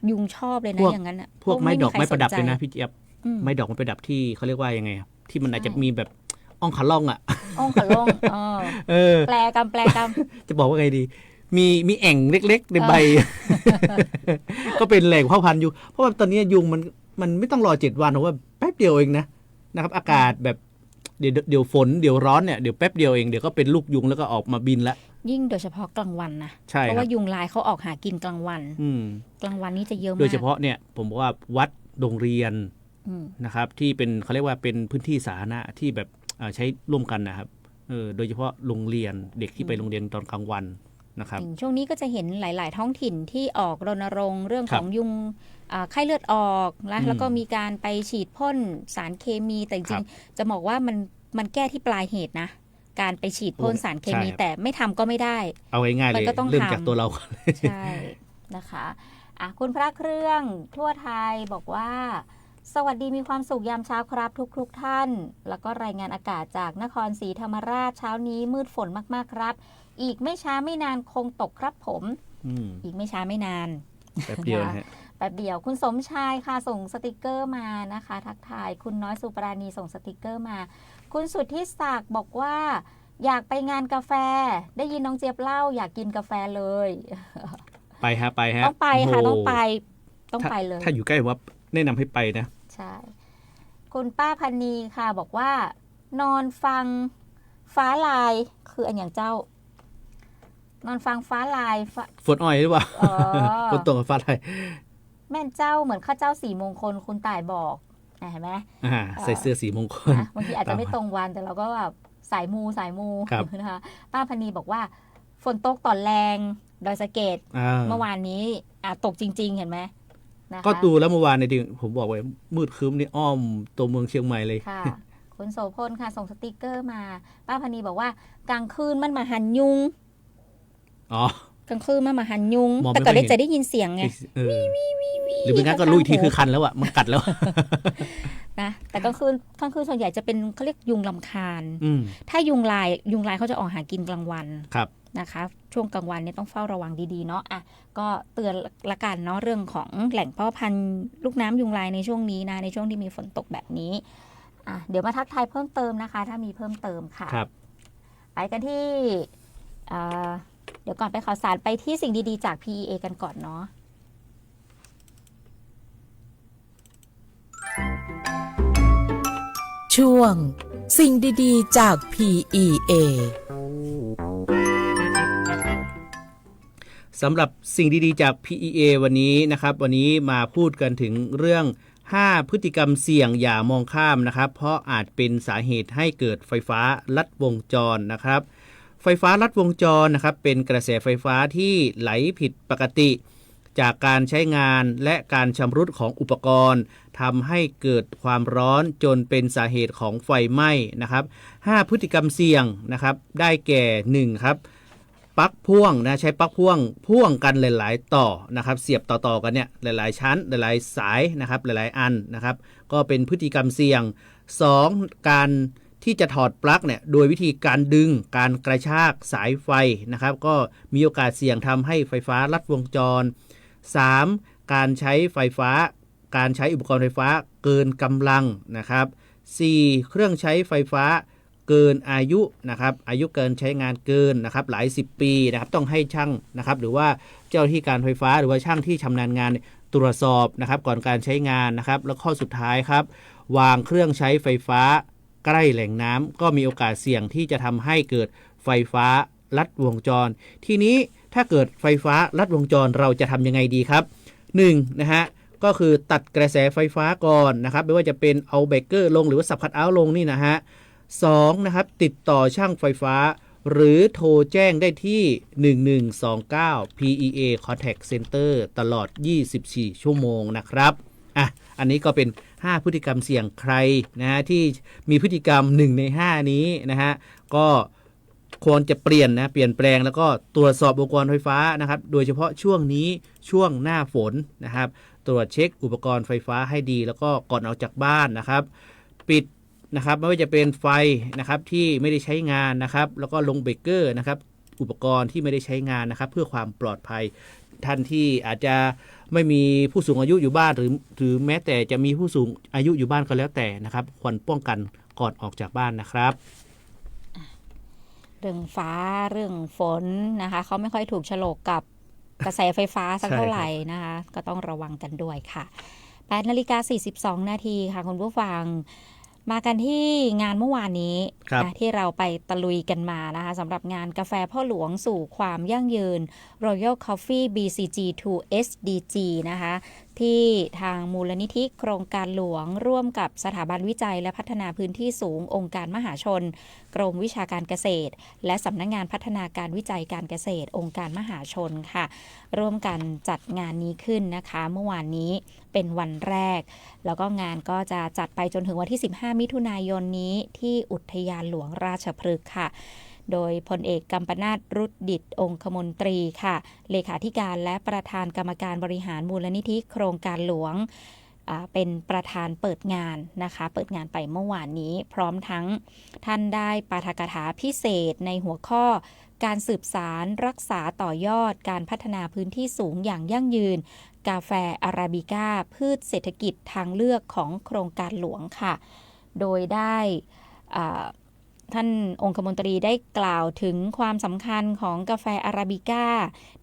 ยุงชอบเลยนะอย่างนั้นพวกไม้ดอกไม้ประดับเลยนะพี่เจี๊ยบไม้ดอกไม้ประดับที่เขาเรียกว่ายังไงที่มันอาจจะมีแบบอ่องขาล่องอ่องขาล่องแปลกรรมจะบอกว่าไงดีมีแอ่งเล็กๆในใบ ก็เป็นแหล่งเผ่าพันธุ์อยู่เพราะว่าตอนนี้ยุงมันไม่ต้องรอ7 วันเพราะว่าแป๊บเดียวเองนะครับอากาศแบบเดี๋ยวฝนเดี๋ยวร้อนเนี่ยเดี๋ยวแป๊บเดียวเองเดี๋ยวก็เป็นลูกยุงแล้วก็ออกมาบินละยิ่งโดยเฉพาะกลางวันนะเพราะว่ายุงลายเขาออกหากินกลางวันกลางวันนี้จะเยอะมากโดยเฉพาะเนี่ยผมบอกว่าวัดโรงเรียนนะครับที่เป็นเขาเรียกว่าเป็นพื้นที่สาธารณะที่แบบใช้ร่วมกันนะครับโดยเฉพาะโรงเรียนเด็กที่ไปโรงเรียนตอนกลางวันนะครับช่วงนี้ก็จะเห็นหลายๆท้องถิ่นที่ออกรณรงค์เรื่องของยุงไข้เลือดออกแล้วก็มีการไปฉีดพ่นสารเคมีแต่จริงๆจะบอกว่ามันแก้ที่ปลายเหตุนะการไปฉีดพ่นสารเคมีแต่ไม่ทำก็ไม่ได้เอาง่ายๆเลยเริ่มจากตัวเราใช่นะคะคุณพระเครื่องทั่วไทยบอกว่าสวัสดีมีความสุขยามเช้าครับทุกท่านแล้วก็รายงานอากาศจากนครศรีธรรมราชเช้านี้มืดฝนมากๆครับอีกไม่ช้าไม่นานคงตกครับผมอีกไม่ช้าไม่นาน แป๊บเดียวนะฮะ แป๊บเดียวคุณสมชายค่ะส่งสติกเกอร์มานะคะทักทายคุณน้อยสุปราณีส่งสติกเกอร์มาคุณสุทธิศักดิ์บอกว่าอยากไปงานกาแฟได้ยินน้องเจี๊ยบเล่าอยากกินกาแฟเลยไปฮะต้องไปค่ะต้องไปเลยถ้าอยู่ใกล้ว่าแนะนำให้ไปนะใช่คุณป้าพันนีค่ะบอกว่านอนฟังฟ้าลายคืออันอย่างเจ้านอนฟังฟ้าลายฝนอ้อยหรือเปล่าฝนตกกับฟ้าลายแม่นเจ้าเหมือนข้าเจ้าสีมงคลคุณต่ายบอกเห็นไหมใส่เสื้อสีมงคลบางทีอาจจะไม่ตรงวันแต่เราก็แบบสายมูนะคะป้าพันนีบอกว่าฝนตกตอนแรงดอยสะเก็ดเมื่อวานนี้ตกจริงๆเห็นไหมก็ดูแล้วเมื่อวานในดิผมบอกไว้มืดครึ้มนี่อ้อมตัวเมืองเชียงใหม่เลยค่ะคุณโสพลค่ะส่งสติกเกอร์มาป้าพันนีบอกว่ากลางคืนมันมาหันยุงกลางคืนมันมาหันยุงแต่ก็เลยจะได้ยินเสียงไงหรือเป็นงั้นก็ลุยทีคือคันแล้วอ่ะมันกัดแล้วนะแต่กลางคืนส่วนใหญ่จะเป็นเขาเรียกยุงลำคาญถ้ายุงลายเขาจะออกหากินกลางวันนะคะช่วงกลางวันเนี่ยต้องเฝ้าระวังดีๆเนาะก็เตือนละกันเนาะเรื่องของแหล่งเพาะพันธุ์ลูกน้ำยุงลายในช่วงนี้นะในช่วงที่มีฝนตกแบบนี้เดี๋ยวมาทักทายเพิ่มเติมนะคะถ้ามีเพิ่มเติมค่ะไปกันที่เดี๋ยวก่อนไปข่าวสารไปที่สิ่งดีๆจาก PEA กันก่อนเนาะช่วงสิ่งดีๆจาก PEA สำหรับสิ่งดีๆจาก PEA วันนี้นะครับวันนี้มาพูดกันถึงเรื่อง5พฤติกรรมเสี่ยงอย่ามองข้ามนะครับเพราะอาจเป็นสาเหตุให้เกิดไฟฟ้าลัดวงจรนะครับไฟฟ้าลัดวงจรนะครับเป็นกระแสไฟฟ้าที่ไหลผิดปกติจากการใช้งานและการชำรุดของอุปกรณ์ทำให้เกิดความร้อนจนเป็นสาเหตุของไฟไหม้นะครับ5พฤติกรรมเสี่ยงนะครับได้แก่1ครับปลั๊กพ่วงนะใช้ปลั๊กพ่วงกันหลายๆต่อนะครับเสียบต่อๆกันเนี่ยหลายๆชั้นหลายๆสายนะครับหลายๆอันนะครับก็เป็นพฤติกรรมเสี่ยง2การที่จะถอดปลั๊กเนี่ยโดยวิธีการดึงการกระชากสายไฟนะครับก็มีโอกาสเสี่ยงทำให้ไฟฟ้าลัดวงจร3การใช้ไฟฟ้าการใช้อุปกรณ์ไฟฟ้าเกินกำลังนะครับ4เครื่องใช้ไฟฟ้าเกินอายุนะครับอายุเกินใช้งานเกินนะครับหลาย10ปีนะครับต้องให้ช่างนะครับหรือว่าเจ้าหน้าที่การไฟฟ้าหรือว่าช่างที่ชำนาญงานตรวจสอบนะครับก่อนการใช้งานนะครับแล้วข้อสุดท้ายครับวางเครื่องใช้ไฟฟ้าใกล้แหล่งน้ำก็มีโอกาสเสี่ยงที่จะทำให้เกิดไฟฟ้าลัดวงจรทีนี้ถ้าเกิดไฟฟ้าลัดวงจรเราจะทำยังไงดีครับ1นะฮะก็คือตัดกระแสไฟฟ้าก่อนนะครับไม่ว่าจะเป็นเอาเบรกเกอร์ลงหรือว่าสับคัทเอาท์ลงนี่นะฮะ2นะครับติดต่อช่างไฟฟ้าหรือโทรแจ้งได้ที่1129 PEA Contact Center ตลอด24ชั่วโมงนะครับอันนี้ก็เป็น5พฤติกรรมเสี่ยงใครนะฮะที่มีพฤติกรรม1ใน5นี้นะฮะก็ควรจะเปลี่ยนแปลงแล้วก็ตรวจสอบอุปกรณ์ไฟฟ้านะครับโดยเฉพาะช่วงนี้ช่วงหน้าฝนนะครับตรวจเช็คอุปกรณ์ไฟฟ้าให้ดีแล้วก็ก่อนออกจากบ้านนะครับปิดนะครับไม่ว่าจะเป็นไฟนะครับที่ไม่ได้ใช้งานนะครับแล้วก็ลงเบรกเกอร์นะครับอุปกรณ์ที่ไม่ได้ใช้งานนะครับเพื่อความปลอดภัยท่านที่อาจจะไม่มีผู้สูงอายุอยู่บ้านหรือแม้แต่จะมีผู้สูงอายุอยู่บ้านก็แล้วแต่นะครับควรป้องกันก่อนออกจากบ้านนะครับเรื่องฟ้าเรื่องฝนนะคะเขาไม่ค่อยถูกโฉลกกับกระแสไฟฟ้าสักเท่าไหร่นะคะก็ต้องระวังกันด้วยค่ะ 8:42 นาทีค่ะคุณผู้ฟังมากันที่งานเมื่อวานนี้นะที่เราไปตะลุยกันมานะคะสำหรับงานกาแฟพ่อหลวงสู่ความยั่งยืน Royal Coffee BCG to SDG นะคะที่ทางมูลนิธิโครงการหลวงร่วมกับสถาบันวิจัยและพัฒนาพื้นที่สูงองค์การมหาชนกรมวิชาการเกษตรและสำนักงานพัฒนาการวิจัยการเกษตรองค์การมหาชนค่ะร่วมกันจัดงานนี้ขึ้นนะคะเมื่อวานนี้เป็นวันแรกแล้วก็งานก็จะจัดไปจนถึงวันที่15มิถุนายนนี้ที่อุทยานหลวงราชพฤกษ์ค่ะโดยพลเอกกัมปนาท รุดดิษฐ์องคมนตรีค่ะเลขาธิการและประธานกรรมการบริหารมูลนิธิโครงการหลวงเป็นประธานเปิดงานนะคะเปิดงานไปเมื่อวานนี้พร้อมทั้งท่านได้ปาฐกถาพิเศษในหัวข้อ การสืบสารรักษาต่อยอดการพัฒนาพื้นที่สูงอย่างยั่งยืนกาแฟอาราบิก้าพืชเศรษฐกิจทางเลือกของโครงการหลวงค่ะโดยได้ท่านองคมนตรีได้กล่าวถึงความสำคัญของกาแฟอาราบิก้า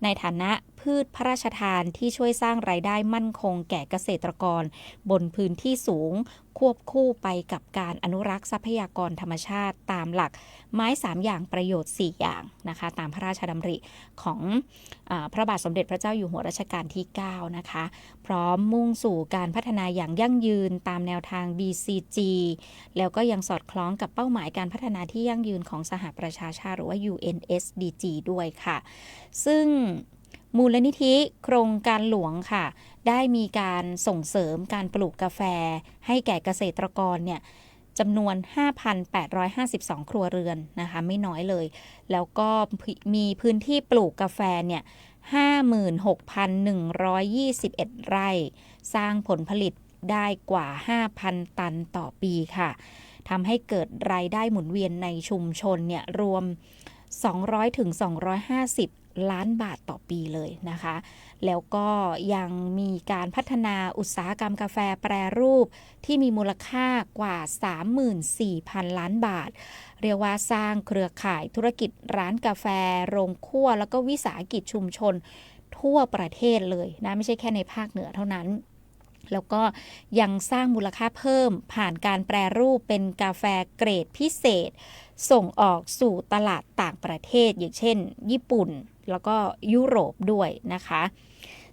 ในฐานะพืชพระราชทานที่ช่วยสร้างรายได้มั่นคงแก่เกษตรกรบนพื้นที่สูงควบคู่ไปกับการอนุรักษ์ทรัพยากรธรรมชาติตามหลักไม้3อย่างประโยชน์4อย่างนะคะตามพระราชดำริของพระบาทสมเด็จพระเจ้าอยู่หัวรัชกาลที่9นะคะพร้อมมุ่งสู่การพัฒนาอย่างยั่งยืนตามแนวทาง BCG แล้วก็ยังสอดคล้องกับเป้าหมายการพัฒนาที่ยั่งยืนของสหประชาชาติหรือว่า UNSDG ด้วยค่ะซึ่งมูลนิธิโครงการหลวงค่ะได้มีการส่งเสริมการปลูกกาแฟให้แก่เกษตรกรเนี่ยจำนวน 5,852 ครัวเรือนนะคะไม่น้อยเลยแล้วก็มีพื้นที่ปลูกกาแฟเนี่ย 56,121 ไร่สร้างผลผลิตได้กว่า 5,000 ตันต่อปีค่ะทำให้เกิดรายได้หมุนเวียนในชุมชนเนี่ยรวม 200-250 ล้านบาทต่อปีเลยนะคะแล้วก็ยังมีการพัฒนาอุตสาหกรรมกาแฟแปรรูปที่มีมูลค่ากว่า 34,000 ล้านบาทเรียกว่าสร้างเครือข่ายธุรกิจร้านกาแฟโรงคั่วแล้วก็วิสาหกิจชุมชนทั่วประเทศเลยนะไม่ใช่แค่ในภาคเหนือเท่านั้นแล้วก็ยังสร้างมูลค่าเพิ่มผ่านการแปรรูปเป็นกาแฟเกรดพิเศษส่งออกสู่ตลาดต่างประเทศอย่างเช่นญี่ปุ่นแล้วก็ยุโรปด้วยนะคะ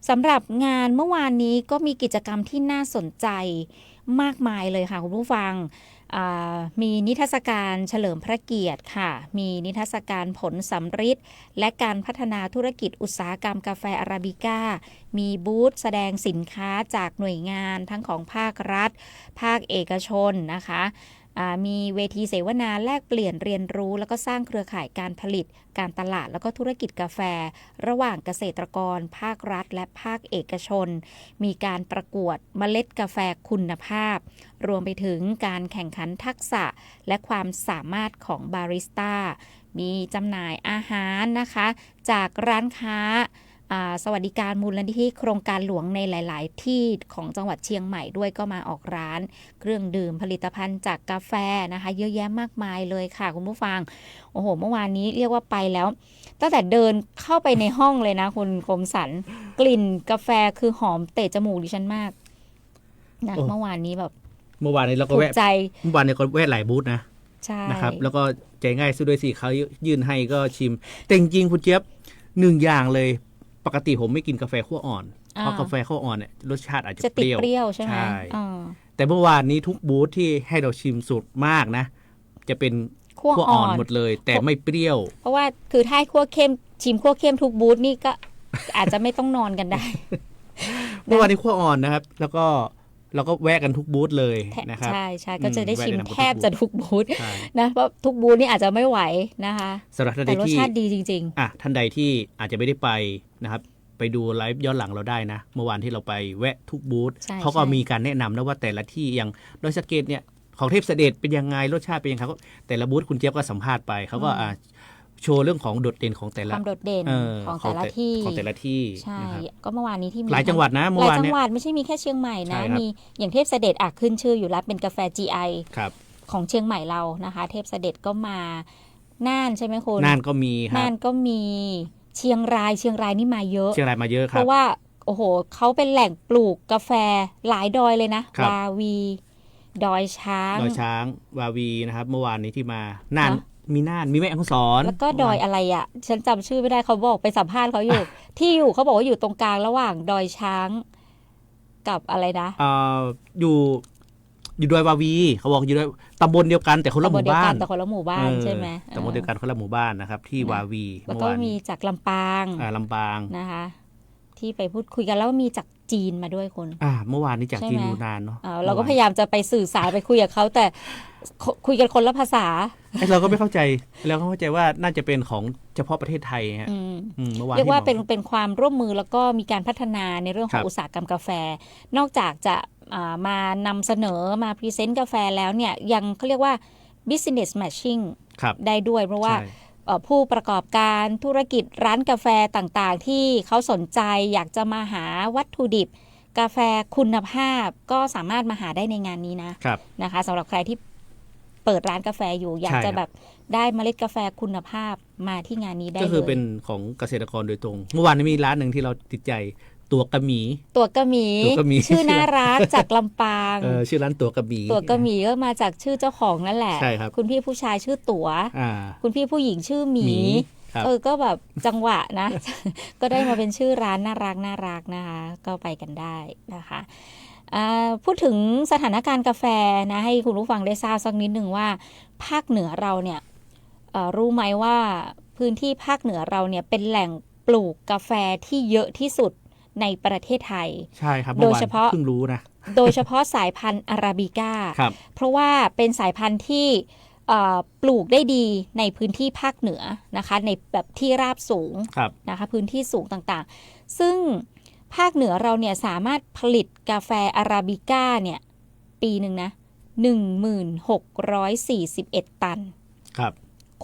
สำหรับงานเมื่อวานนี้ก็มีกิจกรรมที่น่าสนใจมากมายเลยค่ะคุณผู้ฟังมีนิทรรศการเฉลิมพระเกียรติค่ะมีนิทรรศการผลสำริดและการพัฒนาธุรกิจอุตสาหกรรมกาแฟอาราบิก้ามีบูธแสดงสินค้าจากหน่วยงานทั้งของภาครัฐภาคเอกชนนะคะมีเวทีเสวนาแลกเปลี่ยนเรียนรู้แล้วก็สร้างเครือข่ายการผลิตการตลาดแล้วก็ธุรกิจกาแฟระหว่างเกษตรกรภาครัฐและภาคเอกชนมีการประกวดเมล็ดกาแฟคุณภาพรวมไปถึงการแข่งขันทักษะและความสามารถของบาริสต้ามีจำหน่ายอาหารนะคะจากร้านค้าสวัสดิการมูลนิธิโครงการหลวงในหลายๆที่ของจังหวัดเชียงใหม่ด้วยก็มาออกร้านเครื่องดื่มผลิตภัณฑ์จากกาแฟนะคะเยอะแยะมากมายเลยค่ะคุณผู้ฟังโอ้โหเมื่อวานนี้เรียกว่าไปแล้วตั้งแต่เดินเข้าไปในห้องเลยนะคุณคมสันกลิ่นกาแฟคือหอมเตะจมูกดิฉันมากนะเมื่อวานนี้แบบเมื่อวานนี้เราก็แวะเมื่อวานนี้ก็แวะหลายบูธนะใช่นะครับแล้วก็ใจง่ายสู้ด้วยสิเขายื่นให้ก็ชิมแต่จริงๆคุณเจี๊ยบหนึ่งอย่างเลยปกติผมไม่กินกาแฟคั่วอ่อนเพราะกาแฟคั่วอ่อนเนี่ยรสชาติอาจจะเปรี้ยวใช่ไหมแต่เมื่อวานนี้ทุกบูธที่ให้เราชิมสุดมากนะจะเป็นคั่วอ่อนหมดเลยแต่ไม่เปรี้ยวเพราะว่าคือถ้าคั่วเข้มชิมคั่วเข้มทุกบูธนี่ก็อาจจะไม่ต้องนอนกันได้เมื่อวานนี้คั่วอ่อนนะครับแล้วก็เราก็แวะกันทุกบูธเลยนะครับใช่ก็จะได้ชิมแทบจะทุกบูธนะเพราะทุกบูธนี่อาจจะไม่ไหวนะคะแต่รสชาติดีจริงๆท่านใดที่อาจจะไม่ได้ไปนะครับไปดูไลฟ์ย้อนหลังเราได้นะเมื่อวานที่เราไปแวะทุกบูธเขาก็มีการแนะนำนะว่าแต่ละที่อย่างดอยสะเก็ดเนี่ยของเทพเสด็จเป็นยังไงรสชาติเป็นยังไงแต่ละบูธคุณเจี๊ยบก็สัมภาษณ์ไปเขาก็โชว์เรื่องของโดดเด่นของแต่ละความโดดเด่นของแต่ละที่ใช่ก็เมื่อวานนี้ที่มีหลายจังหวัดนะเมื่อวานหลายจังหวัดไม่ใช่มีแค่เชียงใหม่นะมีอย่างเทพเสด็จขึ้นชื่ออยู่แล้วเป็นกาแฟ GI ของเชียงใหม่เรานะคะเทพเสด็จก็มาน่านใช่ไหมคุณน่านก็มีครับน่านก็มีเชียงรายนี่มาเยอะมาเยอะครับเพราะว่าโอ้โหเขาเป็นแหล่งปลูกกาแฟหลายดอยเลยนะวาวีดอยช้างวาวีนะครับเมื่อวานนี้ที่มาน่านมีน่านมีแม่ฮ่องสอนแล้วก็ดอยอะไรฉันจำชื่อไม่ได้เขาบอกไปสัมภาษณ์เขาอยู่ ที่อยู่เขาบอกว่าอยู่ตรงกลางระหว่างดอยช้างกับอะไรนะอยู่ดอยวาวีเขาบอกอยู่ดอยตำบลเดียวกันแต่คนละหมู่บ้านใช่ไหมตำบลเดียวกันคนละหมู่บ้านนะครับที่วาวีแล้วก็มีจากลำปางนะคะที่ไปพูดคุยกันแล้วมีจากจีนมาด้วยคนเมื่อวานนี้จากจีนอยู่นานเนาะเราก็พยายามจะไปสื่อสารไปคุยกับเขาแต่คุยกันคนละภาษาเราก็ไม่เข้าใจเราก็เข้าใจว่าน่าจะเป็นของเฉพาะประเทศไทยฮะเมื่อวานเรียกว่าเป็นความร่วมมือแล้วก็มีการพัฒนาในเรื่องของอุตสาหกรรมกาแฟนอกจากจะมานำเสนอมาพรีเซนต์กาแฟแล้วเนี่ยยังเขาเรียกว่า business matching ได้ด้วยเพราะว่า ผู้ประกอบการธุรกิจร้านกาแฟต่างๆที่เขาสนใจอยากจะมาหาวัตถุดิบกาแฟคุณภาพก็สามารถมาหาได้ในงานนี้นะคะสำหรับใครที่เปิดร้านกาแฟอยู่อยากจะแบบได้เมล็ดกาแฟคุณภาพมาที่งานนี้ได้เลยก็คือเป็นของเกษตรกรโดยตรงเมื่อวานนี้มีร้านหนึ่งที่เราติดใจตัวกระหมีชื่อน่ารักจากลำปางชื่อร้านตัวกระหมีก็มาจากชื่อเจ้าของนั่นแหละใช่ครับคุณพี่ผู้ชายชื่อตัวคุณพี่ผู้หญิงชื่อหมีก็แบบจังหวะนะ ก็ได้มาเป็นชื่อร้านน่ารักนะคะก็ไปกันได้นะคะพูดถึงสถานการณ์กาแฟนะให้คุณผู้ฟังได้ทราบสักนิดหนึ่งว่าภาคเหนือเราเนี่ยรู้ไหมว่าพื้นที่ภาคเหนือเราเนี่ยเป็นแหล่งปลูกกาแฟที่เยอะที่สุดในประเทศไทยใช่ครับโดยเฉพาะเพิ่งรู้นะโดยเฉพาะสายพันธุ์อาราบิก้าเพราะว่าเป็นสายพันธุ์ที่ปลูกได้ดีในพื้นที่ภาคเหนือนะคะในแบบที่ราบสูงนะคะพื้นที่สูงต่างๆซึ่งภาคเหนือเราเนี่ยสามารถผลิตกาแฟอาราบิก้าเนี่ยปีหนึ่งนะ 1641 ตัน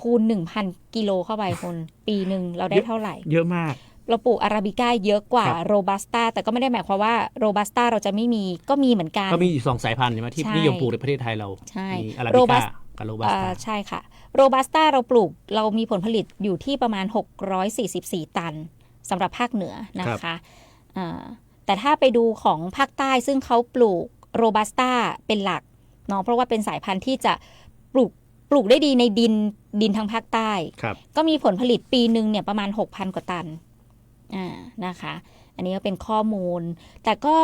คูณ 1,000 กิโลเข้าไปคนปีหนึ่งเราได้เท่าไหร่เยอะมากเราปลูกอาราบิก้าเยอะกว่าโรบัสต้าแต่ก็ไม่ได้หมายความว่าโรบัสต้าเราจะไม่มีก็มีเหมือนกันก็มีอยู่2 สายพันธุ์ใช่ไหมที่นิยมปลูกในประเทศไทยเรามีอาราบิก้ากับโรบัสต้าใช่ค่ะโรบัสต้าเรามีผลผลิตอยู่ที่ประมาณ644 ตันสำหรับภาคเหนือนะคะแต่ถ้าไปดูของภาคใต้ซึ่งเขาปลูกโรบัสต้าเป็นหลักเนาะเพราะว่าเป็นสายพันธุ์ที่จะปลูกได้ดีในดินทางภาคใต้ก็มีผลผลิตปีหนึ่งเนี่ยประมาณ 6,000 กว่าตันนะคะอันนี้ก็เป็นข้อมูลแต่ก็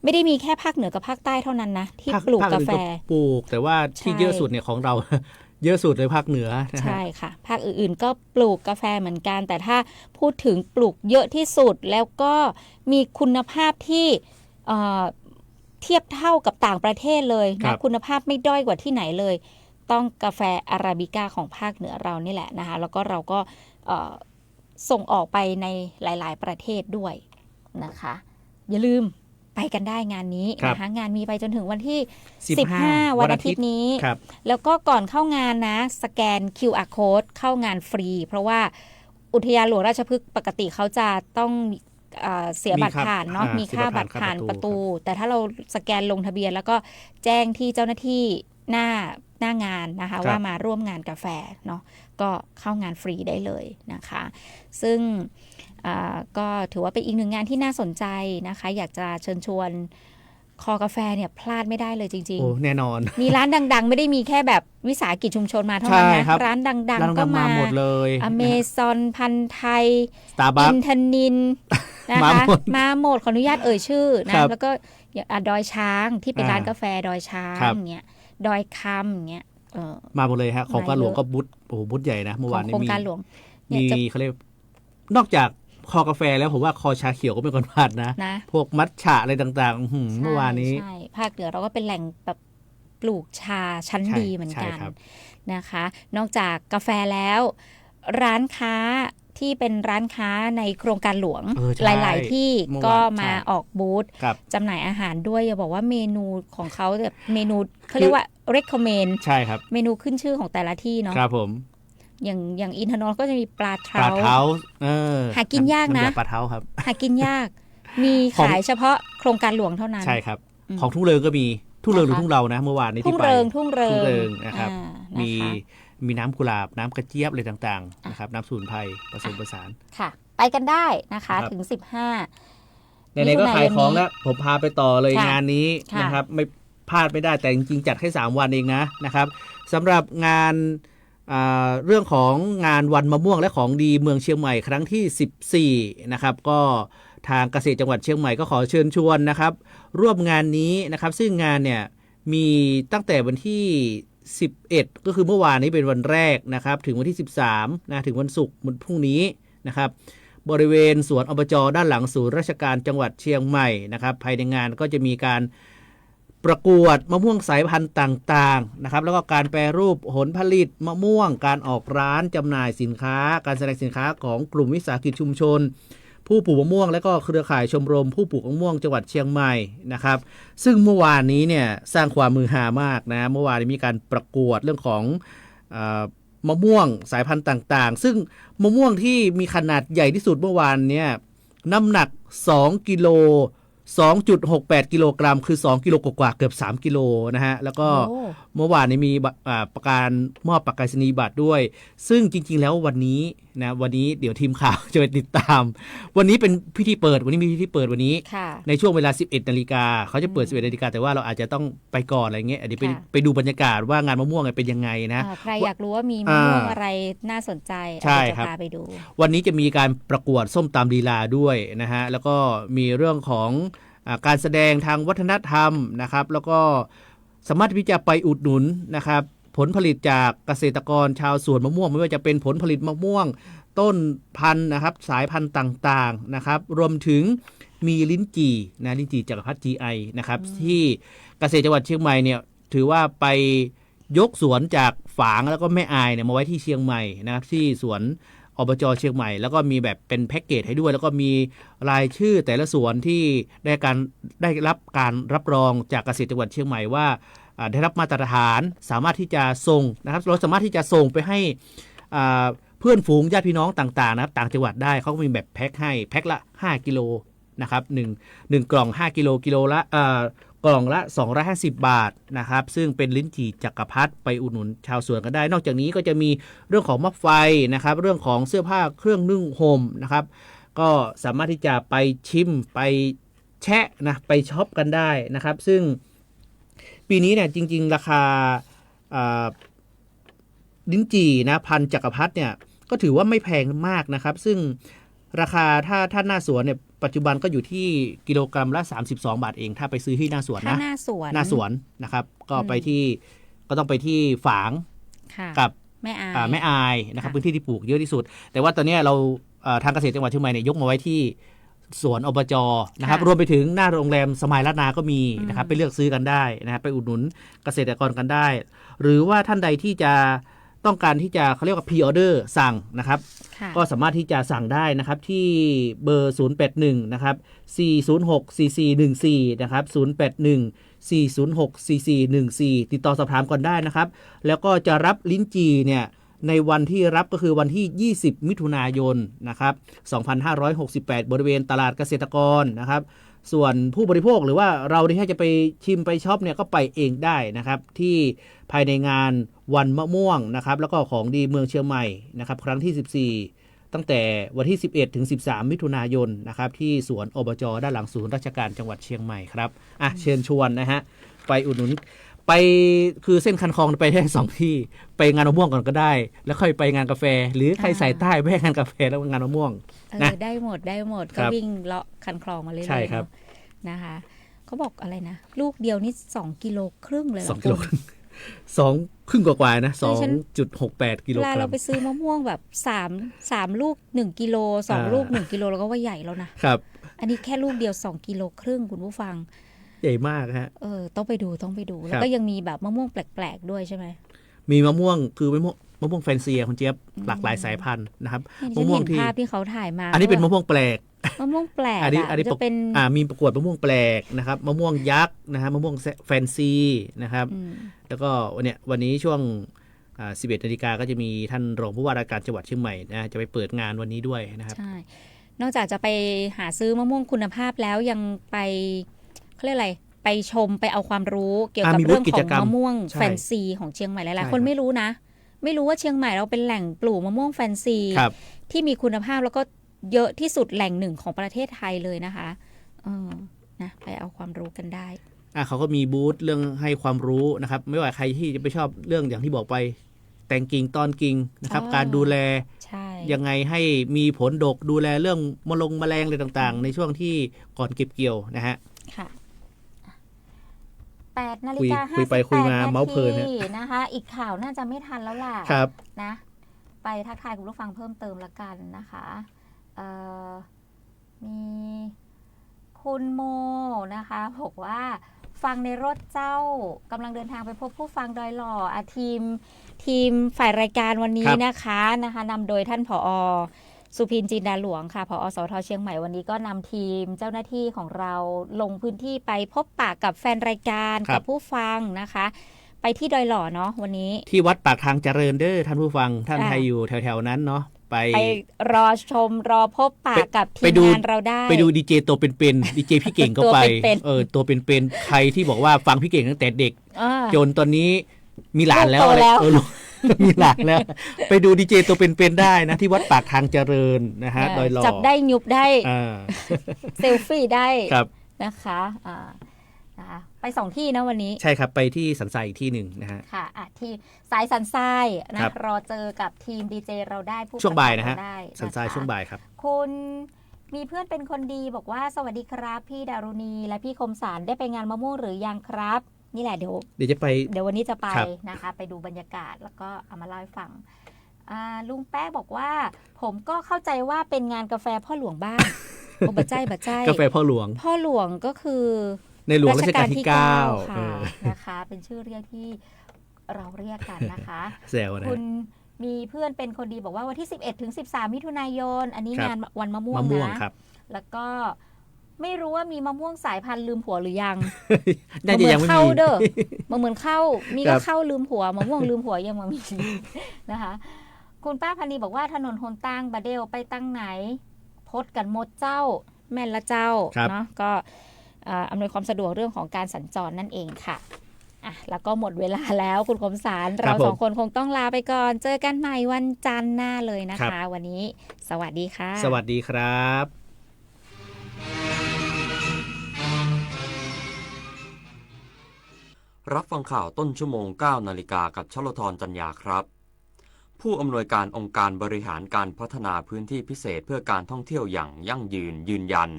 ไม่ได้มีแค่ภาคเหนือกับภาคใต้เท่านั้นนะที่ปลูกกาแฟปลูกแต่ว่าที่เยอะสุดเนี่ยของเรา เยอะสุดเลยภาคเหนือใช่ค่ะภาคอื่นๆก็ปลูกกาแฟเหมือนกันแต่ถ้าพูดถึงปลูกเยอะที่สุดแล้วก็มีคุณภาพที่เทียบเท่ากับต่างประเทศเลยนะคุณภาพไม่ด้อยกว่าที่ไหนเลยต้องกาแฟอาราบิก้าของภาคเหนือเรานี่แหละนะคะแล้วก็เราก็ส่งออกไปในหลายๆประเทศด้วยนะคะอย่าลืมไปกันได้งานนี้นะคะงานมีไปจนถึงวันที่15วันอาทิตย์นี้แล้วก็ก่อนเข้างานนะสแกน QR code เข้างานฟรีเพราะว่าอุทยานหลวงราชพฤกษ์ปกติเขาจะต้องเสียบัตรผ่านเนาะมีค่าบัตรผ่านประตูแต่ถ้าเราสแกนลงทะเบียนแล้วก็แจ้งที่เจ้าหน้าที่หน้างานนะคะว่ามาร่วมงานกาแฟเนาะก็เข้างานฟรีได้เลยนะคะซึ่งก็ถือว่าเป็นอีกหนึ่งงานที่น่าสนใจนะคะอยากจะเชิญชวนคอกาแฟเนี่ยพลาดไม่ได้เลยจริงๆแน่นอนมีร้านดังๆไม่ได้มีแค่แบบวิสาหกิจชุมชนมาเท่านั้นนะร้านดังๆก็มาหมดเลยอเมซอนพันไทยอินทนินนะคะมาหมดขออนุญาตเอ่ยชื่อนะแล้วก็ดอยช้างที่เป็นร้านกาแฟดอยช้างเนี่ยดอยคำเนี่ยมาหมดเลยฮะของการหลวงก็บูธใหญ่นะเมื่อวานนี้มีเขาเรียกนอกจากคอกาแฟแล้วผมว่าคอชาเขียวก็ไม่ควรพลาดนะพวกมัทฉะอะไรต่างๆเมื่อวานนี้ใช่ภาคเหนือเราก็เป็นแหล่งแบบปลูกชาชั้นดีเหมือนกันนะคะนอกจากกาแฟแล้วร้านค้าที่เป็นร้านค้าในโครงการหลวงหลายๆที่ก็มาออกบูธจำหน่ายอาหารด้วยอย่าบอกว่าเมนูของเขาแบบเมนูเขาเรียกว่า recommend ใช่ครับเมนูขึ้นชื่อของแต่ละที่เนาะครับผมอย่างอินทนนท์ก็จะมีปลาเท้าหากินยากนะปลาเท้าครับหากินยากมีขายเฉพาะโครงการหลวงเท่านั้นใช่ครับของทุ่งเริงก็มีทุ่งเริงหรือทุ่งเรานะเมื่อวานนี้ที่ไปทุ่งเริงนะครับมีน้ำกุหลาบน้ำกระเจี๊ยบอะไรต่างๆนะครับน้ำสมุนไพรผสมผสานค่ะไปกันได้นะคะถึง15ในก็ขายของแล้วผมพาไปต่อเลยงานนี้นะครับไม่พลาดไม่ได้แต่จริงๆจัดแค่3วันเองนะครับสำหรับงานเรื่องของงานวันมะม่วงและของดีเมืองเชียงใหม่ครั้งที่14นะครับก็ทางเกษตรจังหวัดเชียงใหม่ก็ขอเชิญชวนนะครับร่วมงานนี้นะครับซึ่งงานเนี่ยมีตั้งแต่วันที่11ก็คือเมื่อวานนี้เป็นวันแรกนะครับถึงวันที่13นะถึงวันศุกร์วันพรุ่งนี้นะครับบริเวณสวนอบจ.ด้านหลังศูนย์ราชการจังหวัดเชียงใหม่นะครับภายในงานก็จะมีการประกวดมะม่วงสายพันธุ์ต่างๆนะครับแล้วก็การแปรรูปผลผลิตมะม่วงการออกร้านจำหน่ายสินค้าการแสดงสินค้าของกลุ่มวิสาหกิจชุมชนผู้ปลูกมะม่วงและก็เครือข่ายชมรมผู้ปลูกมะม่วงจังหวัดเชียงใหม่นะครับซึ่งเมื่อวานนี้เนี่ยสร้างความมือฮามากนะเมื่อวานนี้มีการประกวดเรื่องของ มะม่วงสายพันธุ์ต่างๆซึ่งมะม่วงที่มีขนาดใหญ่ที่สุดเมื่อวานเนี่ยน้ำหนัก2กิโล 2.68 กิโลกรัมคือ2กิโลกว่าเกือบ3กิโลนะฮะแล้วก็เมื่อวานนี้มีประกาศมอบประกาศนียบัตรด้วยซึ่งจริงๆแล้ววันนี้เดี๋ยวทีมข่าวจะไปติดตามวันนี้เป็นพิธีเปิดวันนี้มีพิธีเปิดวันนี้ในช่วงเวลา 11 นาฬิกาเขาจะเปิด 11 นาฬิกาแต่ว่าเราอาจจะต้องไปก่อนอะไรเงี้ยเดี๋ยวไปดูบรรยากาศว่างานมะม่วงเป็นยังไงนะใครอยากรู้ว่ามีมะม่วงอะไรน่าสนใจจะพาไปดูวันนี้จะมีการประกวดส้มตำลีลาด้วยนะฮะแล้วก็มีเรื่องของการแสดงทางวัฒนธรรมนะครับแล้วก็สามารถที่จะไปอุดหนุนนะครับผลผลิตจากเกษตรกรชาวสวนมะม่วงไม่ว่าจะเป็นผลผลิตมะม่วงต้นพันธุ์นะครับสายพันธุ์ต่างๆนะครับรวมถึงมีลิ้นจี่ลิ้นจี่จักรพรรดิ GI นะครับที่เกษตรจังหวัดเชียงใหม่เนี่ยถือว่าไปยกสวนจากฝางแล้วก็แม่อายเนี่ยมาไว้ที่เชียงใหม่นะครับที่สวนอบจ.เชียงใหม่แล้วก็มีแบบเป็นแพ็กเกจให้ด้วยแล้วก็มีรายชื่อแต่ละสวนที่ได้รับการรับรองจากเกษตรจังหวัดเชียงใหม่ว่าได้รับมาตรฐานสามารถที่จะส่งนะครับเราสามารถที่จะส่งไปให้เพื่อนฝูงญาติพี่น้องต่างๆนะครับต่างจังหวัดได้เขาก็มีแบบแพ็คให้แพ็คละ5กิโลนะครับ1กล่อง5กิโลกิโลละกล่องละ250 บาทนะครับซึ่งเป็นลิ้นจี่จักรพรรดิไปอุดหนุนชาวสวนกันได้นอกจากนี้ก็จะมีเรื่องของมะไฟนะครับเรื่องของเสื้อผ้าเครื่องนึ่งห่มนะครับก็สามารถที่จะไปชิมไปแชะนะไปช็อปกันได้นะครับซึ่งปีนี้เนี่ยจริงๆราคาลิ้นจี่นะพันธุ์จักรพรรดิเนี่ยก็ถือว่าไม่แพงมากนะครับซึ่งราคาถ้าหน้าสวนเนี่ยปัจจุบันก็อยู่ที่กิโลกรัมละ32 บาทเองถ้าไปซื้อที่หน้าสวนนะหน้าสวนนะครับก็ไปที่ก็ต้องไปที่ฝางกับแม่อายนะครับพื้นที่ที่ปลูกเยอะที่สุดแต่ว่าตอนนี้เราทางเกษตรจังหวัดเชียงใหม่เนี่ยยกมาไว้ที่สวนอบจ.นะครับรวมไปถึงหน้าโรงแรมสมัยรัตนาก็มีนะครับไปเลือกซื้อกันได้นะครับไปอุดหนุนเกษตรกรกันได้หรือว่าท่านใดที่จะต้องการที่จะเขาเรียกว่าพรีออเดอร์สั่งนะครับก็สามารถที่จะสั่งได้นะครับที่เบอร์081นะครับ4064414นะครับ081 4064414ติดต่อสอบถามก่อนได้นะครับแล้วก็จะรับลิ้นจี่เนี่ยในวันที่รับก็คือวันที่20มิถุนายนนะครับ2568บริเวณตลาดเกษตรกรนะครับส่วนผู้บริโภคหรือว่าเราที่จะไปชิมไปช็อปเนี่ยก็ไปเองได้นะครับที่ภายในงานวันมะม่วงนะครับแล้วก็ของดีเมืองเชียงใหม่นะครับครั้งที่14ตั้งแต่วันที่11ถึง13มิถุนายนนะครับที่สวนอบจ.ด้านหลังศูนย์ราชการจังหวัดเชียงใหม่ครับเชิญชวนนะฮะไปอุดหนุนไปคือเส้นคันคลองไปได้2ที่ไปงานมะม่วงก่อนก็ได้แล้วค่อยไปงานกาแฟหรือใครใส่ใต้ไปงานกาแฟแล้วงานมะม่วงนะได้หมดก็วิ่งเลาะคันคลองมาเรื่อยๆใช่ครับนะคะเขาบอกอะไรนะลูกเดียวนี่2กิโลครึ่งเลย2กิโลครึ่ง2ครึ่งกว่าๆนะ 2.68 กิโลกรัมเราไปซื้อมะม่วงแบบ3ลูก1กิโล2ลูก1กิโลแล้วก็ว่าใหญ่แล้วนะครับอันนี้แค่ลูกเดียว2กิโลครึ่งคุณผู้ฟังใหญ่มากฮะต้องไปดูแล้วก็ยังมีแบบมะม่วงแปลกๆด้วยใช่ไหมมีมะม่วงคือมะม่วงแฟนซีคุณเจี๊ยบหลากหลายสายพันธุ์นะครับมะม่วงที่ภาพที่เขาถ่ายมาอันนี้เป็นมะม่วงแปลกมะม่วงแปลกอันนี้จะเป็นมีประกวดมะม่วงแปลกนะครับมะม่วงยักษ์นะฮะมะม่วงแฟนซีนะครับแล้วก็วันนี้ช่วง11 นาฬิกาก็จะมีท่านรองผู้ว่าราชการจังหวัดเชียงใหม่นะจะไปเปิดงานวันนี้ด้วยนะครับใช่นอกจากจะไปหาซื้อมะม่วงคุณภาพแล้วยังไปเขาเรียกอะไรไปชมไปเอาความรู้เกี่ยวกับเรื่องของมะม่วงแฟนซีของเชียงใหม่หลายๆคนไม่รู้ว่าเชียงใหม่เราเป็นแหล่งปลูกมะม่วงแฟนซีที่มีคุณภาพแล้วก็เยอะที่สุดแหล่งหนึ่งของประเทศไทยเลยนะคะนะไปเอาความรู้กันได้เขาก็มีบูธเรื่องให้ความรู้นะครับไม่ว่าใครที่จะไปชอบเรื่องอย่างที่บอกไปแต่งกิ่งตอนกิ่งนะครับการดูแลยังไงให้มีผลดกดูแลเรื่องแมลงอะไรต่างๆในช่วงที่ก่อนเก็บเกี่ยวนะฮะค่ะ8 นาฬิกา คุยไปคุยมาเมาส์เพลินนะคะอีกข่าวน่าจะไม่ทันแล้วล่ะครับนะไปทักทายคุณผู้ฟังเพิ่มเติมละกันนะคะมีคุณโมนะคะบอกว่าฟังในรถเจ้ากำลังเดินทางไปพบผู้ฟังดอยหล่อทีมฝ่ายรายการวันนี้นะคะนำโดยท่านผอ.สุพินจินดาหลวงค่ะผอ.สท.เชียงใหม่วันนี้ก็นำทีมเจ้าหน้าที่ของเราลงพื้นที่ไปพบปะกับแฟนรายการกับผู้ฟังนะคะไป ไปที่ดอยหล่อเนาะวันนี้ที่วัดปากทางเจริญเด้อท่านผู้ฟังท่านใครอยู่แถวๆนั้นเนาะไปรอชมรอพบปะกับทีมงานเราได้ไปดูดีเจตัวเป็นๆดีเจพี่เก่งก็ไปตัวเป็นๆใครที่บอกว่าฟังพี่เก่งตั้งแต่เด็กจนตอนนี้มีหลานแล้วอะไรมีหลานแล้วไปดูดีเจตัวเป็นๆได้นะที่วัดปากทางเจริญนะฮะดอยหล่อจับได้ยุบได้เซลฟี่ได้นะคะไป2ที่นะวันนี้ใช่ครับไปที่สันทรายอีกที่หนึ่งนะฮะค่ะที่สายสันทรายนะรอเจอกับทีมดีเจเราได้ช่วงบ่ายนะฮะสันทรายช่วงบ่ายครับคุณมีเพื่อนเป็นคนดีบอกว่าสวัสดีครับพี่ดารุณีและพี่คมสารได้ไปงานมะม่วงหรือยังครับนี่แหละเดี๋ยวจะไปเดี๋ยววันนี้จะไปนะคะไปดูบรรยากาศแล้วก็เอามาเล่าให้ฟังลุงแป๊ะบอกว่าผมก็เข้าใจว่าเป็นงานกาแฟพ่อหลวงบ้างบัจใจกาแฟพ่อหลวงก็คือในหลวงรัชกาลที่9ค่ะนะคะเป็นชื่อเรียกที่เราเรียกกันนะคะแซวนะคุณมีเพื่อนเป็นคนดีบอกว่าวันที่11ถึง13มิถุนายนอันนี้งานวันมะม่วงนะแล้วก็ไม่รู้ว่ามีมะม่วงสายพันธุ์ลืมผัวหรือยังน่าจะยังไม่มีเด้อเหมือนเข้ามีก็เข้าลืมผัวมะม่วงลืมผัวยังมามีนะคะคุณป้าพันนีบอกว่าถนนหนตั้งบาเดลไปตั้งไหนพดกันหมดเจ้าแม่นละเจ้าเนาะก็อำนวยความสะดวกเรื่องของการสัญจรนั่นเองค่ะแล้วก็หมดเวลาแล้วคุณคมสารเรา2คนคงต้องลาไปก่อนเจอกันใหม่วันจันทร์หน้าเลยนะคะวันนี้สวัสดีค่ะสวัสดีครับรับฟังข่าวต้นชั่วโมง 9 นาฬิกากับชลธรจันยาครับผู้อำนวยการองค์การบริหารการพัฒนาพื้นที่พิเศษเพื่อการท่องเที่ยวอย่างยั่งยืนยัน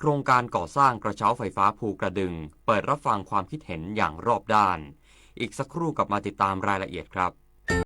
โครงการก่อสร้างกระเช้าไฟฟ้าภูกระดึงเปิดรับฟังความคิดเห็นอย่างรอบด้านอีกสักครู่กลับมาติดตามรายละเอียดครับ